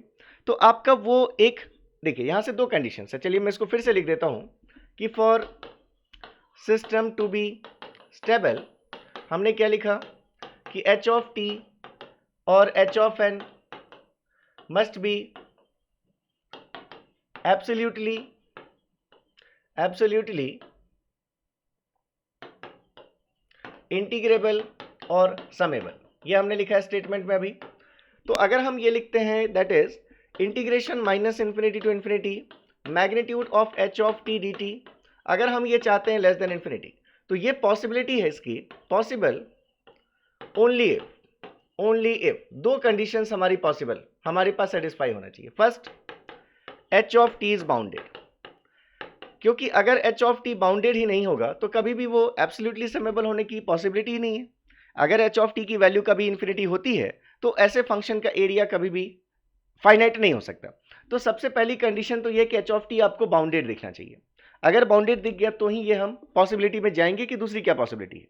तो आपका वो एक, देखिए यहां से दो कंडीशन है, चलिए मैं इसको फिर से लिख देता हूं कि for system to be stable हमने क्या लिखा कि h ऑफ t और h of n must be absolutely integrable और समेबल, ये हमने लिखा है स्टेटमेंट में अभी। तो अगर हम ये लिखते हैं that is integration minus infinity to infinity magnitude of h of t d t, अगर हम ये चाहते हैं लेस देन इन्फिनिटी तो ये पॉसिबिलिटी है इसकी, पॉसिबल ओनली इफ दो कंडीशंस हमारी पॉसिबल हमारे पास सेटिस्फाई होना चाहिए। First, H of T is bounded, क्योंकि अगर एच ऑफ टी बाउंडेड ही नहीं होगा तो कभी भी वो एब्सोल्युटली समेबल होने की पॉसिबिलिटी ही नहीं है। अगर एच ऑफ टी की वैल्यू कभी इन्फिनिटी होती है तो ऐसे फंक्शन का एरिया कभी भी फाइनाइट नहीं हो सकता। तो सबसे पहली कंडीशन तो ये कि एच ऑफ टी आपको बाउंडेड दिखना चाहिए। अगर बाउंडेड दिख गया तो ही ये हम पॉसिबिलिटी में जाएंगे कि दूसरी क्या पॉसिबिलिटी है।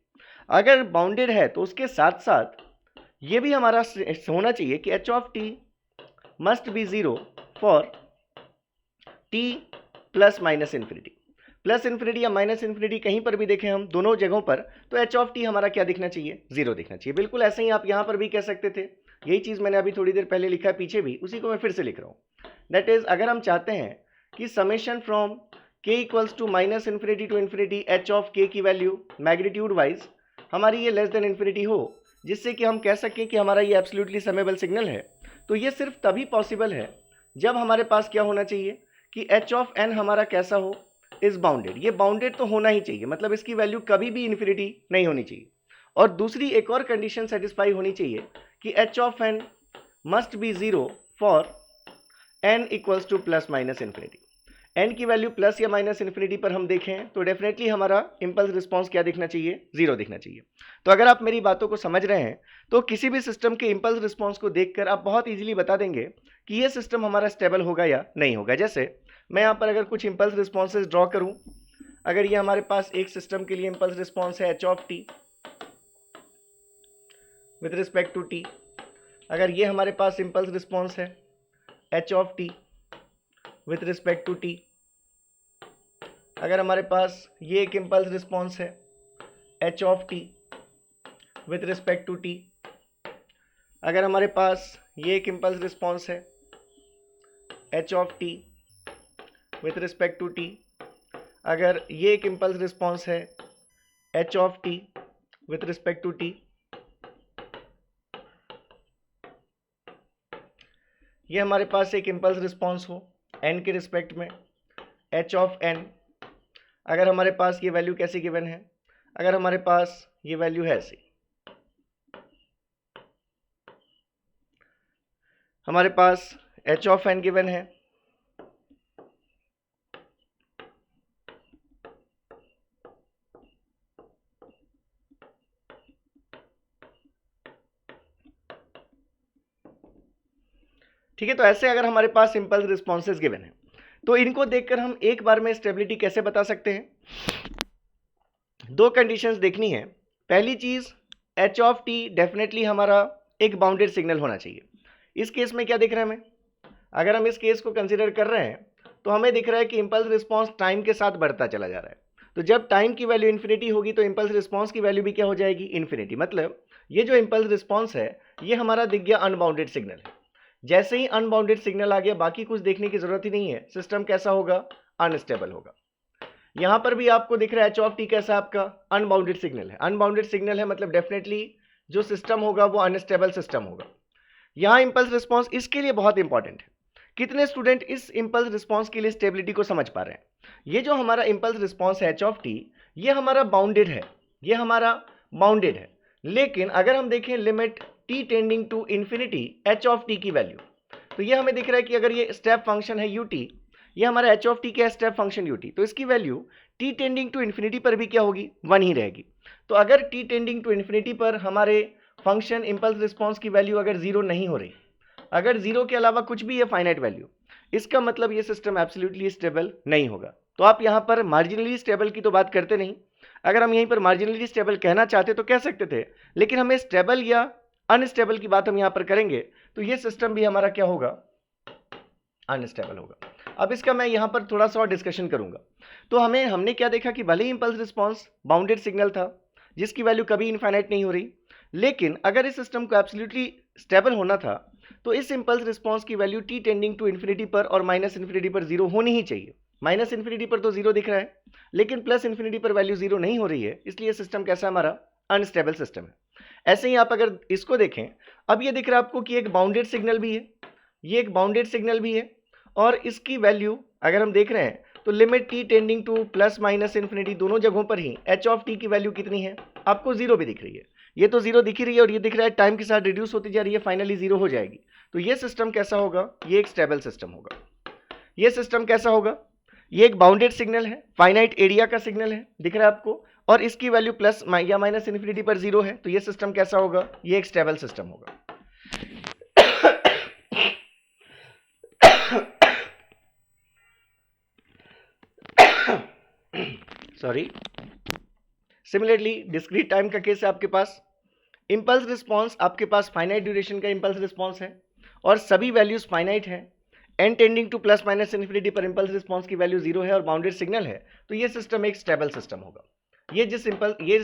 अगर बाउंडेड है तो उसके साथ साथ ये भी हमारा होना चाहिए कि h of T must be zero for T plus minus infinity. Plus infinity या माइनस इन्फिनिटी कहीं पर भी देखें हम दोनों जगहों पर तो एच ऑफ टी हमारा क्या दिखना चाहिए, जीरो दिखना चाहिए। बिल्कुल ऐसे ही आप यहां पर भी कह सकते थे, यही चीज मैंने अभी थोड़ी देर पहले लिखा है पीछे भी, उसी को मैं फिर से लिख रहा हूं। दैट इज अगर हम चाहते हैं कि summation from k equals to minus infinity to infinity h of k की वैल्यू मैग्नीट्यूड वाइज हमारी ये लेस देन इन्फिनिटी हो, जिससे कि हम कह सकें कि हमारा ये एब्सोल्युटली समेबल सिग्नल है, तो ये सिर्फ तभी पॉसिबल है जब हमारे पास क्या होना चाहिए कि एच ऑफ एन हमारा कैसा हो, इज बाउंडेड। ये बाउंडेड तो होना ही चाहिए, मतलब इसकी वैल्यू कभी भी इन्फिनिटी नहीं होनी चाहिए। और दूसरी एक और कंडीशन सेटिस्फाई होनी चाहिए कि h of n must be zero for n equals to plus minus infinity. N की वैल्यू प्लस या माइनस इन्फिनिटी पर हम देखें तो डेफिनेटली हमारा इंपल्स रिस्पॉन्स क्या दिखना चाहिए, जीरो दिखना चाहिए। तो अगर आप मेरी बातों को समझ रहे हैं तो किसी भी सिस्टम के इंपल्स रिस्पॉन्स को देखकर आप बहुत इजीली बता देंगे कि ये सिस्टम हमारा स्टेबल होगा या नहीं होगा। जैसे मैं यहाँ पर अगर कुछ इंपल्स रिस्पॉन्सेज ड्रॉ करूँ, अगर ये हमारे पास एक सिस्टम के लिए इंपल्स रिस्पॉन्स है H of T with respect to T, अगर ये हमारे पास इंपल्स रिस्पॉन्स है H of T with respect to T, अगर हमारे पास ये एक इंपल्स रिस्पॉन्स है H of T with respect to T, अगर हमारे पास ये एक इंपल्स रिस्पॉन्स है H of T with respect to T, अगर ये एक इंपल्स रिस्पॉन्स है H of T with respect to T, ये हमारे पास एक इंपल्स रिस्पॉन्स हो n के रिस्पेक्ट में h ऑफ n, अगर हमारे पास ये वैल्यू कैसी गिवन है, अगर हमारे पास ये वैल्यू है ऐसी, हमारे पास h ऑफ n गिवन है, ठीक है। तो ऐसे अगर हमारे पास इंपल्स रिस्पॉन्सेज गिवन है तो इनको देखकर हम एक बार में स्टेबिलिटी कैसे बता सकते हैं? दो कंडीशंस देखनी है। पहली चीज एच ऑफ टी डेफिनेटली हमारा एक बाउंडेड सिग्नल होना चाहिए। इस केस में क्या दिख रहा है हमें, अगर हम इस केस को कंसिडर कर रहे हैं तो हमें दिख रहा है कि इंपल्स रिस्पॉन्स टाइम के साथ बढ़ता चला जा रहा है। तो जब टाइम की वैल्यू इन्फिनिटी होगी तो इंपल्स रिस्पॉन्स की वैल्यू भी क्या हो जाएगी, इन्फिनिटी। मतलब ये जो इंपल्स रिस्पॉन्स है ये हमारा दिख गया अनबाउंडेड सिग्नल है। जैसे ही अनबाउंडेड सिग्नल आ गया बाकी कुछ देखने की जरूरत ही नहीं है, सिस्टम कैसा होगा, अनस्टेबल होगा। यहां पर भी आपको दिख रहा है एच ऑफ टी कैसा आपका अनबाउंडेड सिग्नल है। अनबाउंडेड सिग्नल है मतलब डेफिनेटली जो सिस्टम होगा वो अनस्टेबल सिस्टम होगा। यहां इंपल्स रिस्पॉन्स इसके लिए बहुत इंपॉर्टेंट है। कितने स्टूडेंट इस इंपल्स रिस्पॉन्स के लिए स्टेबिलिटी को समझ पा रहे हैं? ये जो हमारा इंपल्स रिस्पॉन्स है एच ऑफ टी ये हमारा बाउंडेड है, ये हमारा बाउंडेड है। लेकिन अगर हम देखें limit t tending to infinity h of t की वैल्यू, तो ये हमें दिख रहा है कि अगर ये स्टेप फंक्शन है ut, ये हमारा h ऑफ t का स्टेप फंक्शन ut, तो इसकी value t tending to infinity पर भी क्या होगी, 1 ही रहेगी। तो अगर t टेंडिंग टू इन्फिनिटी पर हमारे फंक्शन इंपल्स रिस्पॉन्स की वैल्यू अगर 0 नहीं हो रही, अगर 0 के अलावा कुछ भी है फाइनाइट वैल्यू, इसका मतलब ये सिस्टम एब्सोल्युटली स्टेबल नहीं होगा। तो आप यहाँ पर मार्जिनली स्टेबल की तो बात करते नहीं। अगर हम यहीं पर मार्जिनली स्टेबल कहना चाहते तो कह सकते थे, लेकिन हमें स्टेबल या अनस्टेबल की बात हम यहां पर करेंगे तो ये सिस्टम भी हमारा क्या होगा, अनस्टेबल होगा। अब इसका मैं यहां पर थोड़ा सा और डिस्कशन करूंगा। तो हमने क्या देखा कि भले ही इंपल्स रिस्पॉन्स बाउंडेड सिग्नल था जिसकी वैल्यू कभी इनफाइनाइट नहीं हो रही, लेकिन अगर इस सिस्टम को एब्सोल्युटली स्टेबल होना था तो इस इंपल्स रिस्पॉन्स की value t tending to infinity पर और माइनस इन्फिनिटी पर 0 होनी ही चाहिए। माइनस इन्फिनिटी पर तो 0 दिख रहा है, लेकिन प्लस इन्फिनिटी पर वैल्यू 0 नहीं हो रही है, इसलिए सिस्टम कैसा हमारा अनस्टेबल सिस्टम है। ऐसे ही आप अगर इसको देखें, अब ये दिख रहा है आपको कि एक बाउंडेड सिग्नल भी है, ये एक बाउंडेड सिग्नल भी है, और इसकी वैल्यू अगर हम देख रहे हैं तो limit t tending to plus minus infinity दोनों जगहों पर ही h ऑफ t की वैल्यू कितनी है, आपको 0 भी दिख रही है। ये तो 0 दिख ही रही है और ये दिख रहा है टाइम के साथ रिड्यूस होती जा रही है, फाइनली 0 हो जाएगी। तो ये सिस्टम कैसा होगा, ये एक स्टेबल सिस्टम होगा। ये सिस्टम कैसा होगा, ये एक बाउंडेड सिग्नल है, फाइनाइट एरिया का सिग्नल है, दिख रहा है आपको, और इसकी वैल्यू प्लस या माइनस इन्फिनिटी पर 0 है। तो ये सिस्टम कैसा होगा, ये एक स्टेबल सिस्टम होगा। सॉरी। सिमिलरली डिस्क्रीट टाइम का केस है आपके पास, इंपल्स रिस्पॉन्स आपके पास फाइनाइट ड्यूरेशन का इंपल्स रिस्पॉन्स है और सभी वैल्यूज फाइनाइट है, n tending to plus minus infinity पर इंपल्स रिस्पॉन्स की वैल्यू 0 है और बाउंडेड सिग्नल है। तो ये सिस्टम एक स्टेबल सिस्टम होगा। ये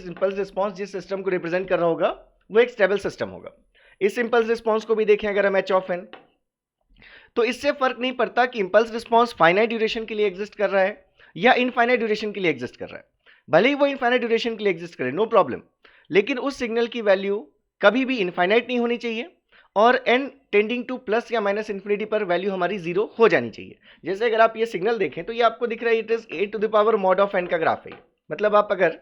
इंपल्स रिस्पॉन्स जिस सिस्टम को रिप्रेजेंट कर रहा होगा वो एक स्टेबल सिस्टम होगा। इस इंपल्स रिस्पॉन्स को भी देखें अगर हम h ऑफ n, तो इससे फर्क नहीं पड़ता कि इंपल्स रिस्पॉन्स फाइनाइट ड्यूरेशन के लिए एग्जिस्ट कर रहा है या इनफाइनाइट ड्यूरेशन के लिए एग्जिस्ट कर रहा है। भले ही वो इनफाइनाइट ड्यूरेशन के लिए एग्जिस्ट करे, नो प्रॉब्लम, लेकिन उस सिग्नल की वैल्यू कभी भी इनफाइनाइट नहीं होनी चाहिए और n टेंडिंग टू प्लस या माइनस इन्फिनिटी पर वैल्यू हमारी 0 हो जानी चाहिए। जैसे अगर आप ये सिग्नल देखें तो ये आपको दिख रहा है it is a to the power mod of n का ग्राफ है। मतलब आप अगर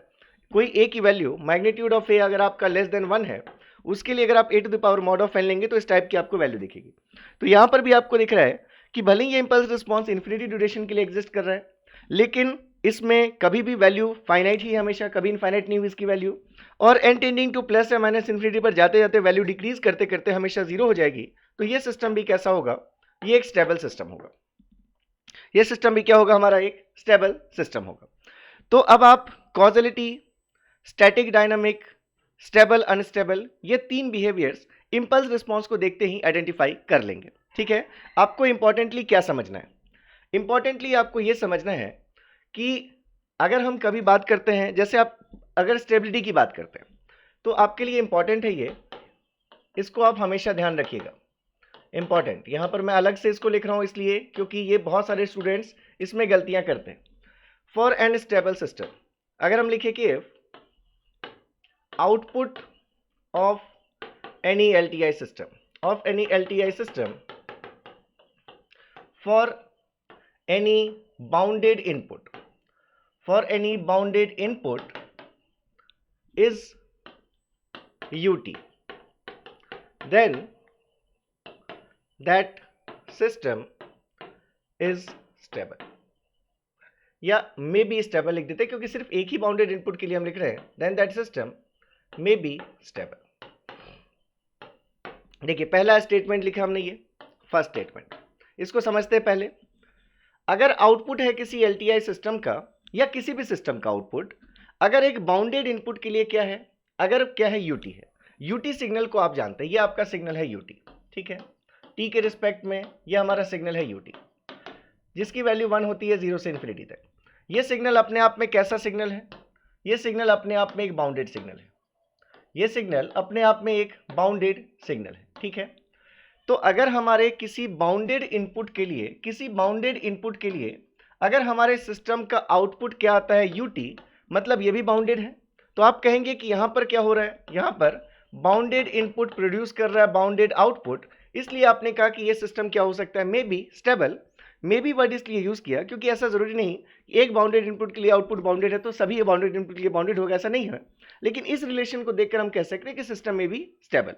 कोई a की वैल्यू मैग्नीट्यूड ऑफ a अगर आपका लेस देन 1 है, उसके लिए अगर आप a to the power mod of n लेंगे तो इस टाइप की आपको वैल्यू दिखेगी। तो यहाँ पर भी आपको दिख रहा है कि भले ही ये इंपल्स रिस्पॉन्स इन्फिनिटी ड्यूरेशन के लिए एग्जिस्ट कर रहा है, लेकिन इसमें कभी भी वैल्यू फाइनाइट ही हमेशा, कभी इनफाइनाइट नहीं हुई इसकी वैल्यू, और n टेंडिंग टू प्लस या माइनस इन्फिनिटी पर जाते जाते वैल्यू डिक्रीज करते करते हमेशा 0 हो जाएगी। तो ये सिस्टम भी कैसा होगा, ये एक स्टेबल सिस्टम होगा। ये सिस्टम भी क्या होगा, हमारा एक स्टेबल सिस्टम होगा। तो अब आप causality, static dynamic, stable unstable, ये 3 बिहेवियर्स इंपल्स रिस्पॉन्स को देखते ही आइडेंटिफाई कर लेंगे। ठीक है, आपको इंपॉर्टेंटली क्या समझना है? इंपॉर्टेंटली आपको यह समझना है कि अगर हम कभी बात करते हैं, जैसे आप अगर स्टेबिलिटी की बात करते हैं, तो आपके लिए इंपॉर्टेंट है ये, इसको आप हमेशा ध्यान रखिएगा। इंपॉर्टेंट, यहां पर मैं अलग से इसको लिख रहा हूं इसलिए क्योंकि ये बहुत सारे स्टूडेंट्स इसमें गलतियां करते हैं। फॉर एन स्टेबल सिस्टम, अगर हम लिखे कि output of any LTI system for any bounded input is UT, then that system is stable, या मे बी स्टेबल लिख देते क्योंकि सिर्फ एक ही बाउंडेड इनपुट के लिए हम लिख रहे हैं, then that system may be stable. देखिए पहला स्टेटमेंट लिखा हमने, ये फर्स्ट स्टेटमेंट, इसको समझते हैं पहले। अगर आउटपुट है किसी LTI सिस्टम का या किसी भी सिस्टम का आउटपुट, अगर एक बाउंडेड इनपुट के लिए क्या है, अगर क्या है UT है, UT सिग्नल को आप जानते हैं, ये आपका सिग्नल है UT, ठीक है, T के रिस्पेक्ट में ये हमारा सिग्नल है UT, जिसकी वैल्यू 1 होती है 0 से इन्फिनिटी तक। ये सिग्नल अपने आप में कैसा सिग्नल है? ये सिग्नल अपने आप में एक बाउंडेड सिग्नल है, ये सिग्नल अपने आप में एक बाउंडेड सिग्नल है, ठीक है। तो अगर हमारे किसी बाउंडेड इनपुट के लिए अगर हमारे सिस्टम का आउटपुट क्या आता है UT, मतलब ये भी बाउंडेड है, तो आप कहेंगे कि यहां पर क्या हो रहा है, यहां पर बाउंडेड इनपुट प्रोड्यूस कर रहा है बाउंडेड आउटपुट, इसलिए आपने कहा कि ये सिस्टम क्या हो सकता है, मे be stable. May be word इसलिए यूज किया क्योंकि ऐसा जरूरी नहीं एक बाउंडेड इनपुट के लिए आउटपुट बाउंडेड है तो सभी बाउंडेड इनपुट के लिए बाउंडेड होगा, ऐसा नहीं है, लेकिन इस रिलेशन को देखकर हम कह सकते हैं कि सिस्टम में भी स्टेबल।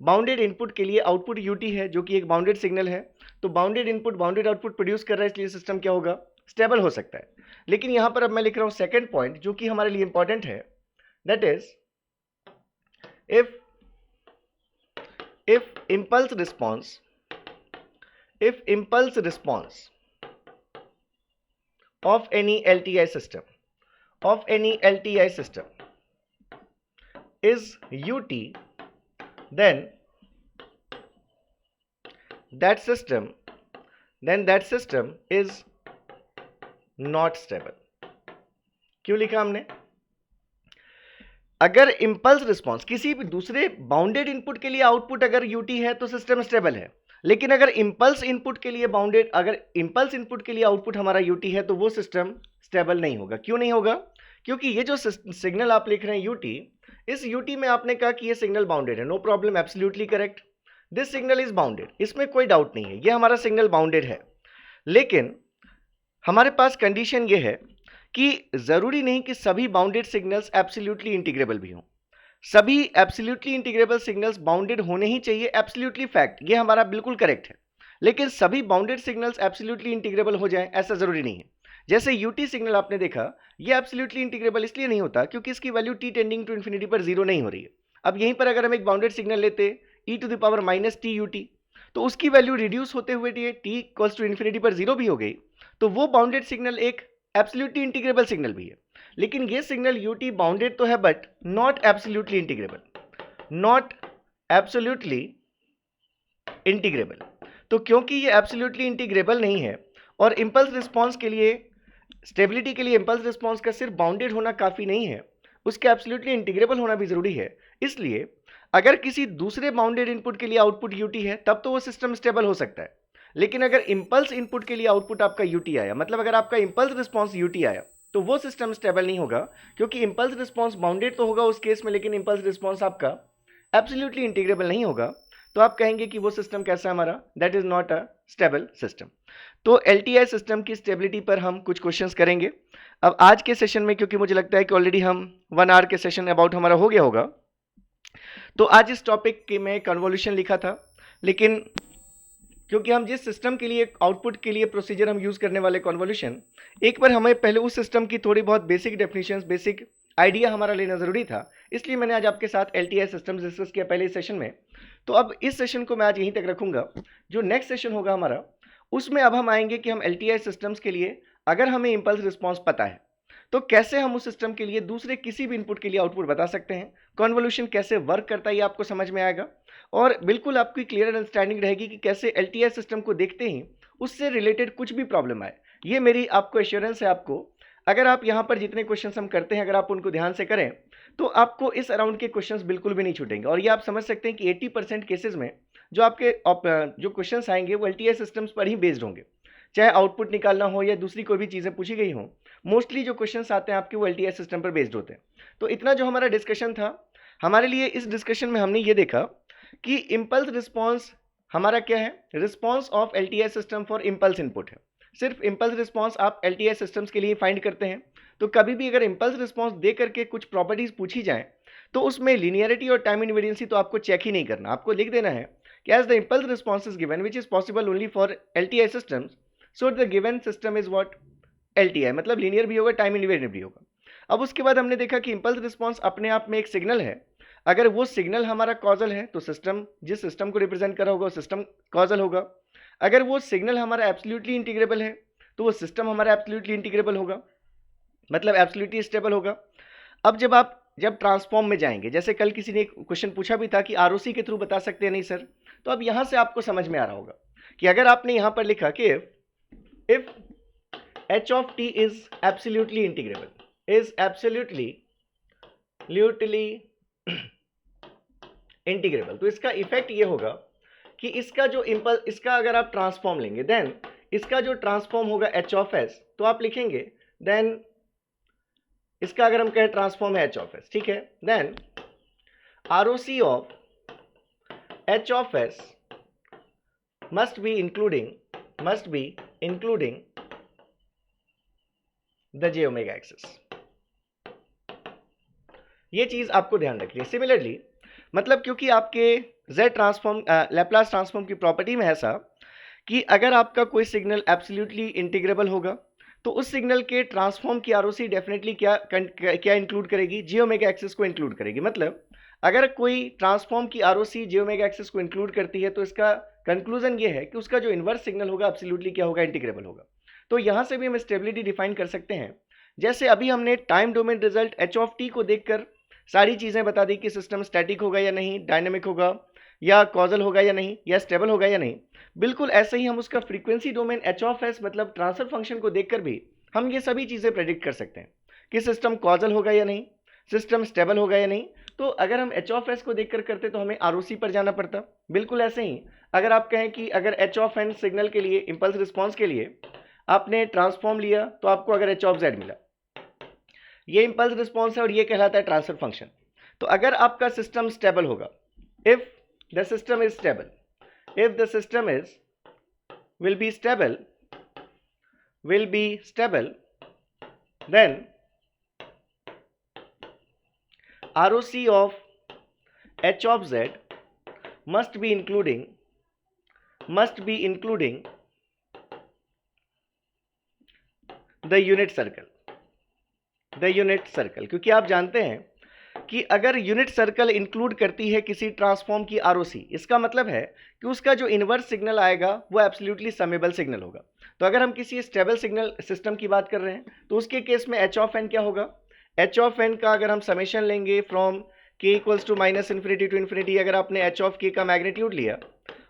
बाउंडेड इनपुट के लिए आउटपुट UT है जो कि एक बाउंडेड सिग्नल है, तो bounded input bounded output produce कर रहा है, इसलिए सिस्टम क्या होगा, स्टेबल हो सकता है। लेकिन यहां पर अब मैं लिख रहा हूं सेकंड पॉइंट जो कि हमारे लिए इंपॉर्टेंट है, that is if impulse response of any LTI system is UT, then that system is not stable। क्यों लिखा हमने? अगर इंपल्स रिस्पॉन्स किसी भी दूसरे बाउंडेड इनपुट के लिए आउटपुट अगर UT है तो सिस्टम स्टेबल है, लेकिन अगर इंपल्स इनपुट के लिए आउटपुट हमारा UT है तो वो सिस्टम स्टेबल नहीं होगा। क्यों नहीं होगा? क्योंकि ये जो सिग्नल आप लिख रहे हैं UT, इस UT में आपने कहा कि ये सिग्नल बाउंडेड है, no problem, absolutely correct, this signal is bounded, इसमें कोई डाउट नहीं है, ये हमारा सिग्नल बाउंडेड है। लेकिन हमारे पास कंडीशन ये है कि जरूरी नहीं कि सभी बाउंडेड सिग्नल्स एब्सोल्युटली इंटीग्रेबल भी हों, सभी एब्सोल्युटली इंटीग्रेबल सिग्नल्स बाउंडेड होने ही चाहिए, एब्सोल्युटली फैक्ट, ये हमारा बिल्कुल करेक्ट है, लेकिन सभी बाउंडेड सिग्नल्स एब्सोल्युटली इंटीग्रेबल हो जाएं ऐसा जरूरी नहीं है। जैसे UT सिग्नल आपने देखा, ये एब्सोल्युटली इंटीग्रेबल इसलिए नहीं होता क्योंकि इसकी value T tending to infinity पर 0 नहीं हो रही है। अब यहीं पर अगर हम एक बाउंडेड सिग्नल लेते e⁻⁻t UT, तो उसकी वैल्यू रिड्यूस होते हुए T इक्वल्स टू इन्फिनिटी पर 0 भी हो गई, तो वो बाउंडेड सिग्नल एक एब्सोल्युटली इंटीग्रेबल सिग्नल भी है। लेकिन ये सिग्नल UT बाउंडेड तो है बट नॉट एब्सोल्युटली इंटीग्रेबल, तो क्योंकि ये एब्सोल्युटली इंटीग्रेबल नहीं है और इंपल्स रिस्पॉन्स के लिए, स्टेबिलिटी के लिए इंपल्स रिस्पॉन्स का सिर्फ बाउंडेड होना काफी नहीं है, उसके एब्सोल्युटली इंटीग्रेबल होना भी जरूरी है। इसलिए अगर किसी दूसरे बाउंडेड इनपुट के लिए आउटपुट UT है तब तो वो सिस्टम स्टेबल हो सकता है, लेकिन अगर इंपल्स इनपुट के लिए आउटपुट आपका UT आया, मतलब अगर आपका इंपल्स रिस्पॉन्स UT आया, तो वो सिस्टम स्टेबल नहीं होगा, क्योंकि इंपल्स रिस्पॉन्स बाउंडेड तो होगा उस केस में, लेकिन इंपल्स रिस्पॉन्स आपका एब्सोल्युटली इंटीग्रेबल नहीं होगा, तो आप कहेंगे कि वो सिस्टम कैसा है हमारा, that is not a stable system. तो LTI सिस्टम की स्टेबिलिटी पर हम कुछ क्वेश्चंस करेंगे। अब आज के सेशन में, क्योंकि मुझे लगता है कि ऑलरेडी हम 1 आवर के सेशन अबाउट हमारा हो गया होगा, तो आज इस टॉपिक के में कन्वोल्यूशन लिखा था, लेकिन क्योंकि हम जिस सिस्टम के लिए आउटपुट के लिए प्रोसीजर हम यूज करने वाले कन्वोल्यूशन, एक बार हमें पहले उस सिस्टम की थोड़ी बहुत बेसिक डेफिनेशंस, बेसिक आइडिया हमारा लेना जरूरी था, इसलिए मैंने आज आपके साथ LTI सिस्टम्स डिस्कस किया पहले इस सेशन में। तो अब इस सेशन को मैं आज यहीं तक रखूंगा, जो नेक्स्ट सेशन होगा हमारा, उसमें अब हम आएंगे कि हम LTI सिस्टम्स के लिए अगर हमें इंपल्स रिस्पॉन्स पता है तो कैसे हम उस सिस्टम के लिए दूसरे किसी भी इनपुट के लिए आउटपुट बता सकते हैं, कन्वोल्यूशन कैसे वर्क करता है ये आपको समझ में आएगा, और बिल्कुल आपकी क्लियर अंडरस्टैंडिंग रहेगी कि कैसे एलटीआई सिस्टम को देखते ही उससे रिलेटेड कुछ भी प्रॉब्लम आए, ये मेरी आपको एश्योरेंस है। आपको अगर आप यहाँ पर जितने क्वेश्चंस हम करते हैं अगर आप उनको ध्यान से करें तो आपको इस अराउंड के क्वेश्चंस बिल्कुल भी नहीं छूटेंगे, और ये आप समझ सकते हैं कि 80% केसेस में जो आपके जो क्वेश्चंस आएंगे वो एलटीआई सिस्टम्स पर ही बेस्ड होंगे, चाहे आउटपुट निकालना हो या दूसरी कोई भी चीज़ें पूछी गई हो, मोस्टली जो क्वेश्चंस आते हैं आपके वो एलटीआई सिस्टम पर बेस्ड होते हैं। तो इतना जो हमारा डिस्कशन था, हमारे लिए इस डिस्कशन में हमने ये देखा कि इम्पल्स रिस्पॉन्स हमारा क्या है, response of LTI system for impulse input है। सिर्फ इम्पल्स रिस्पॉन्स आप एलटीआई सिस्टम्स के लिए फाइंड करते हैं, तो कभी भी अगर इम्पल्स रिस्पॉन्स दे करके कुछ प्रॉपर्टीज पूछी जाए तो उसमें लीनियरिटी और टाइम इनवेरिएंसी तो आपको चेक ही नहीं करना, आपको लिख देना है कि as the impulse response is given which is possible only for LTI systems, so the given system is what LTI, मतलब लीनियर भी होगा टाइम इनवेरिएंट भी होगा। अब उसके बाद हमने देखा कि इम्पल्स रिस्पॉन्स अपने आप में एक सिग्नल है, अगर वो सिग्नल हमारा कॉजल है तो सिस्टम जिस सिस्टम को रिप्रेजेंट कर रहा होगा वो सिस्टम कॉजल होगा, अगर वो सिग्नल हमारा एब्सोल्युटली इंटीग्रेबल है तो वो सिस्टम हमारा एब्सोल्युटली इंटीग्रेबल होगा, मतलब एब्सोल्युटली स्टेबल होगा। अब जब ट्रांसफॉर्म में जाएंगे, जैसे कल किसी ने क्वेश्चन पूछा भी था कि आरओसी के थ्रू बता सकते हैं नहीं सर, तो अब यहां से आपको समझ में आ रहा होगा कि अगर आपने यहां पर लिखा कि if h of t is absolutely integrable, is absolutely integrable, तो इसका इफेक्ट ये होगा कि इसका जो इम्पल्स, इसका अगर आप ट्रांसफॉर्म लेंगे देन इसका जो ट्रांसफॉर्म होगा h of s, तो आप लिखेंगे देन इसका अगर हम कहें ट्रांसफॉर्म है h of s, ठीक है, देन ROC of h of s must be including the J omega axis. ये चीज आपको ध्यान रखनी है। सिमिलरली मतलब क्योंकि आपके z ट्रांसफॉर्म लैप्लास ट्रांसफॉर्म की प्रॉपर्टी में ऐसा कि अगर आपका कोई सिग्नल एब्सोल्युटली इंटीग्रेबल होगा तो उस सिग्नल के ट्रांसफॉर्म की आरओसी डेफिनेटली क्या इंक्लूड करेगी, जे ओमेगा एक्सिस को इंक्लूड करेगी। मतलब अगर कोई ट्रांसफॉर्म की आरओसी जे ओमेगा एक्सिस को इंक्लूड करती है तो इसका कंक्लूजन ये है कि उसका जो इन्वर्स सिग्नल होगा एब्सोल्युटली क्या होगा, इंटीग्रेबल होगा। तो यहां से भी हम स्टेबिलिटी डिफाइन कर सकते हैं, जैसे अभी हमने time domain result h of t को देखकर सारी चीजें बता दी कि सिस्टम स्टैटिक होगा या नहीं, डायनेमिक होगा या कॉजल होगा या नहीं, या स्टेबल होगा या नहीं। बिल्कुल ऐसे ही हम उसका frequency domain h of s मतलब ट्रांसफर फंक्शन को देखकर भी हम ये सभी चीजें प्रेडिक्ट कर सकते हैं कि सिस्टम कॉजल होगा या नहीं, सिस्टम स्टेबल होगा या नहीं। तो अगर हम h ऑफ s को देखकर करते तो हमें ROC पर जाना पड़ता। बिल्कुल ऐसे ही अगर आप कहें कि अगर h ऑफ n सिग्नल के लिए, इंपल्स रिस्पॉन्स के लिए आपने ट्रांसफॉर्म लिया तो आपको अगर h ऑफ z मिला, ये इंपल्स रिस्पॉन्स है और ये कहलाता है ट्रांसफर फंक्शन। तो अगर आपका सिस्टम स्टेबल होगा, if the system is stable, if the system is will be stable then ROC of h of z must be including the unit circle, क्योंकि आप जानते हैं कि अगर यूनिट सर्कल इंक्लूड करती है किसी ट्रांसफॉर्म की आरओसी, इसका मतलब है कि उसका जो इन्वर्स सिग्नल आएगा वो एब्सोल्युटली समेबल सिग्नल होगा। तो अगर हम किसी स्टेबल सिग्नल सिस्टम की बात कर रहे हैं तो उसके केस में h ऑफ n क्या होगा, h ऑफ n का अगर हम समेशन लेंगे from k equals to minus infinity to infinity, अगर आपने h ऑफ k का मैग्नीट्यूड लिया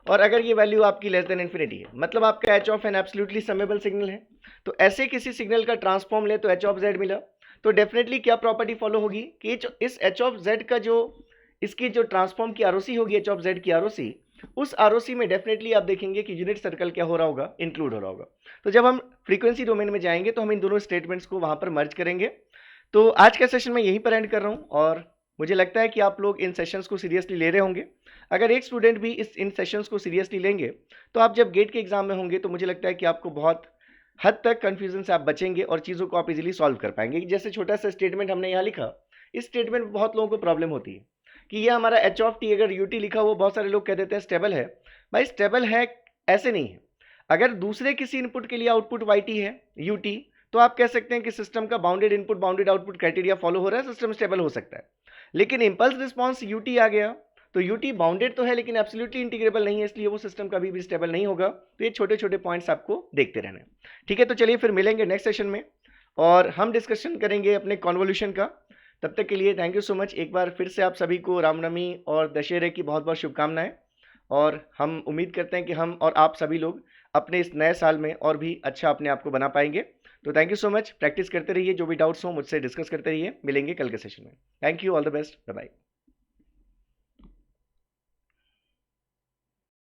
और अगर ये वैल्यू आपकी लेस देन इन्फिनिटी है, मतलब आपका h of n absolutely summable signal है। तो ऐसे किसी सिग्नल का ट्रांसफॉर्म ले तो h ऑफ z मिला, तो डेफिनेटली क्या प्रॉपर्टी फॉलो होगी कि इस h ऑफ z का जो इसकी जो ट्रांसफॉर्म की आरओसी होगी, h ऑफ z की आरओसी, उस आरओसी में डेफिनेटली आप देखेंगे कि यूनिट सर्कल क्या हो रहा होगा, इंक्लूड हो रहा होगा। तो जब हम फ्रीक्वेंसी डोमेन में जाएंगे तो हम इन दोनों स्टेटमेंट्स को वहां पर मर्ज करेंगे। तो आज का सेशन मैं यहीं पर एंड कर रहा हूं और मुझे लगता है कि आप लोग इन सेशंस को सीरियसली ले रहे होंगे। अगर एक स्टूडेंट भी इन सेशंस को सीरियसली लेंगे तो आप जब गेट के एग्जाम में होंगे तो मुझे लगता है कि आपको बहुत हद तक कंफ्यूजन से आप बचेंगे और चीज़ों को आप इजीली सॉल्व कर पाएंगे। जैसे छोटा सा स्टेटमेंट हमने यहाँ लिखा, इस स्टेटमेंट में बहुत लोगों को प्रॉब्लम होती है कि ये हमारा h ऑफ t अगर ut लिखा हुआ, बहुत सारे लोग कह देते हैं स्टेबल है। भाई स्टेबल है ऐसे नहीं है, अगर दूसरे किसी इनपुट के लिए आउटपुट yt है ut, तो आप कह सकते हैं कि सिस्टम का bounded input bounded output criteria follow हो रहा है, सिस्टम स्टेबल हो सकता है। लेकिन इंपल्स रिस्पॉन्स ut आ गया तो ut बाउंडेड तो है लेकिन एब्सोल्युटली इंटीग्रेबल नहीं है, इसलिए वो सिस्टम कभी भी स्टेबल नहीं होगा। तो ये छोटे छोटे पॉइंट्स आपको देखते रहना है, ठीक है। तो चलिए फिर मिलेंगे नेक्स्ट सेशन में और हम डिस्कशन करेंगे अपने कॉन्वोल्यूशन का। तब तक के लिए थैंक यू सो मच। एक बार फिर से आप सभी को रामनवमी और दशहरे की बहुत बहुत शुभकामनाएं, और हम उम्मीद करते हैं कि हम और आप सभी लोग अपने इस नए साल में और भी अच्छा अपने आप को बना पाएंगे। तो thank you so much, practice करते रहिए, जो भी डाउट्स हो मुझसे डिस्कस करते रहिए। मिलेंगे कल के सेशन में। Thank you, all the best, bye bye.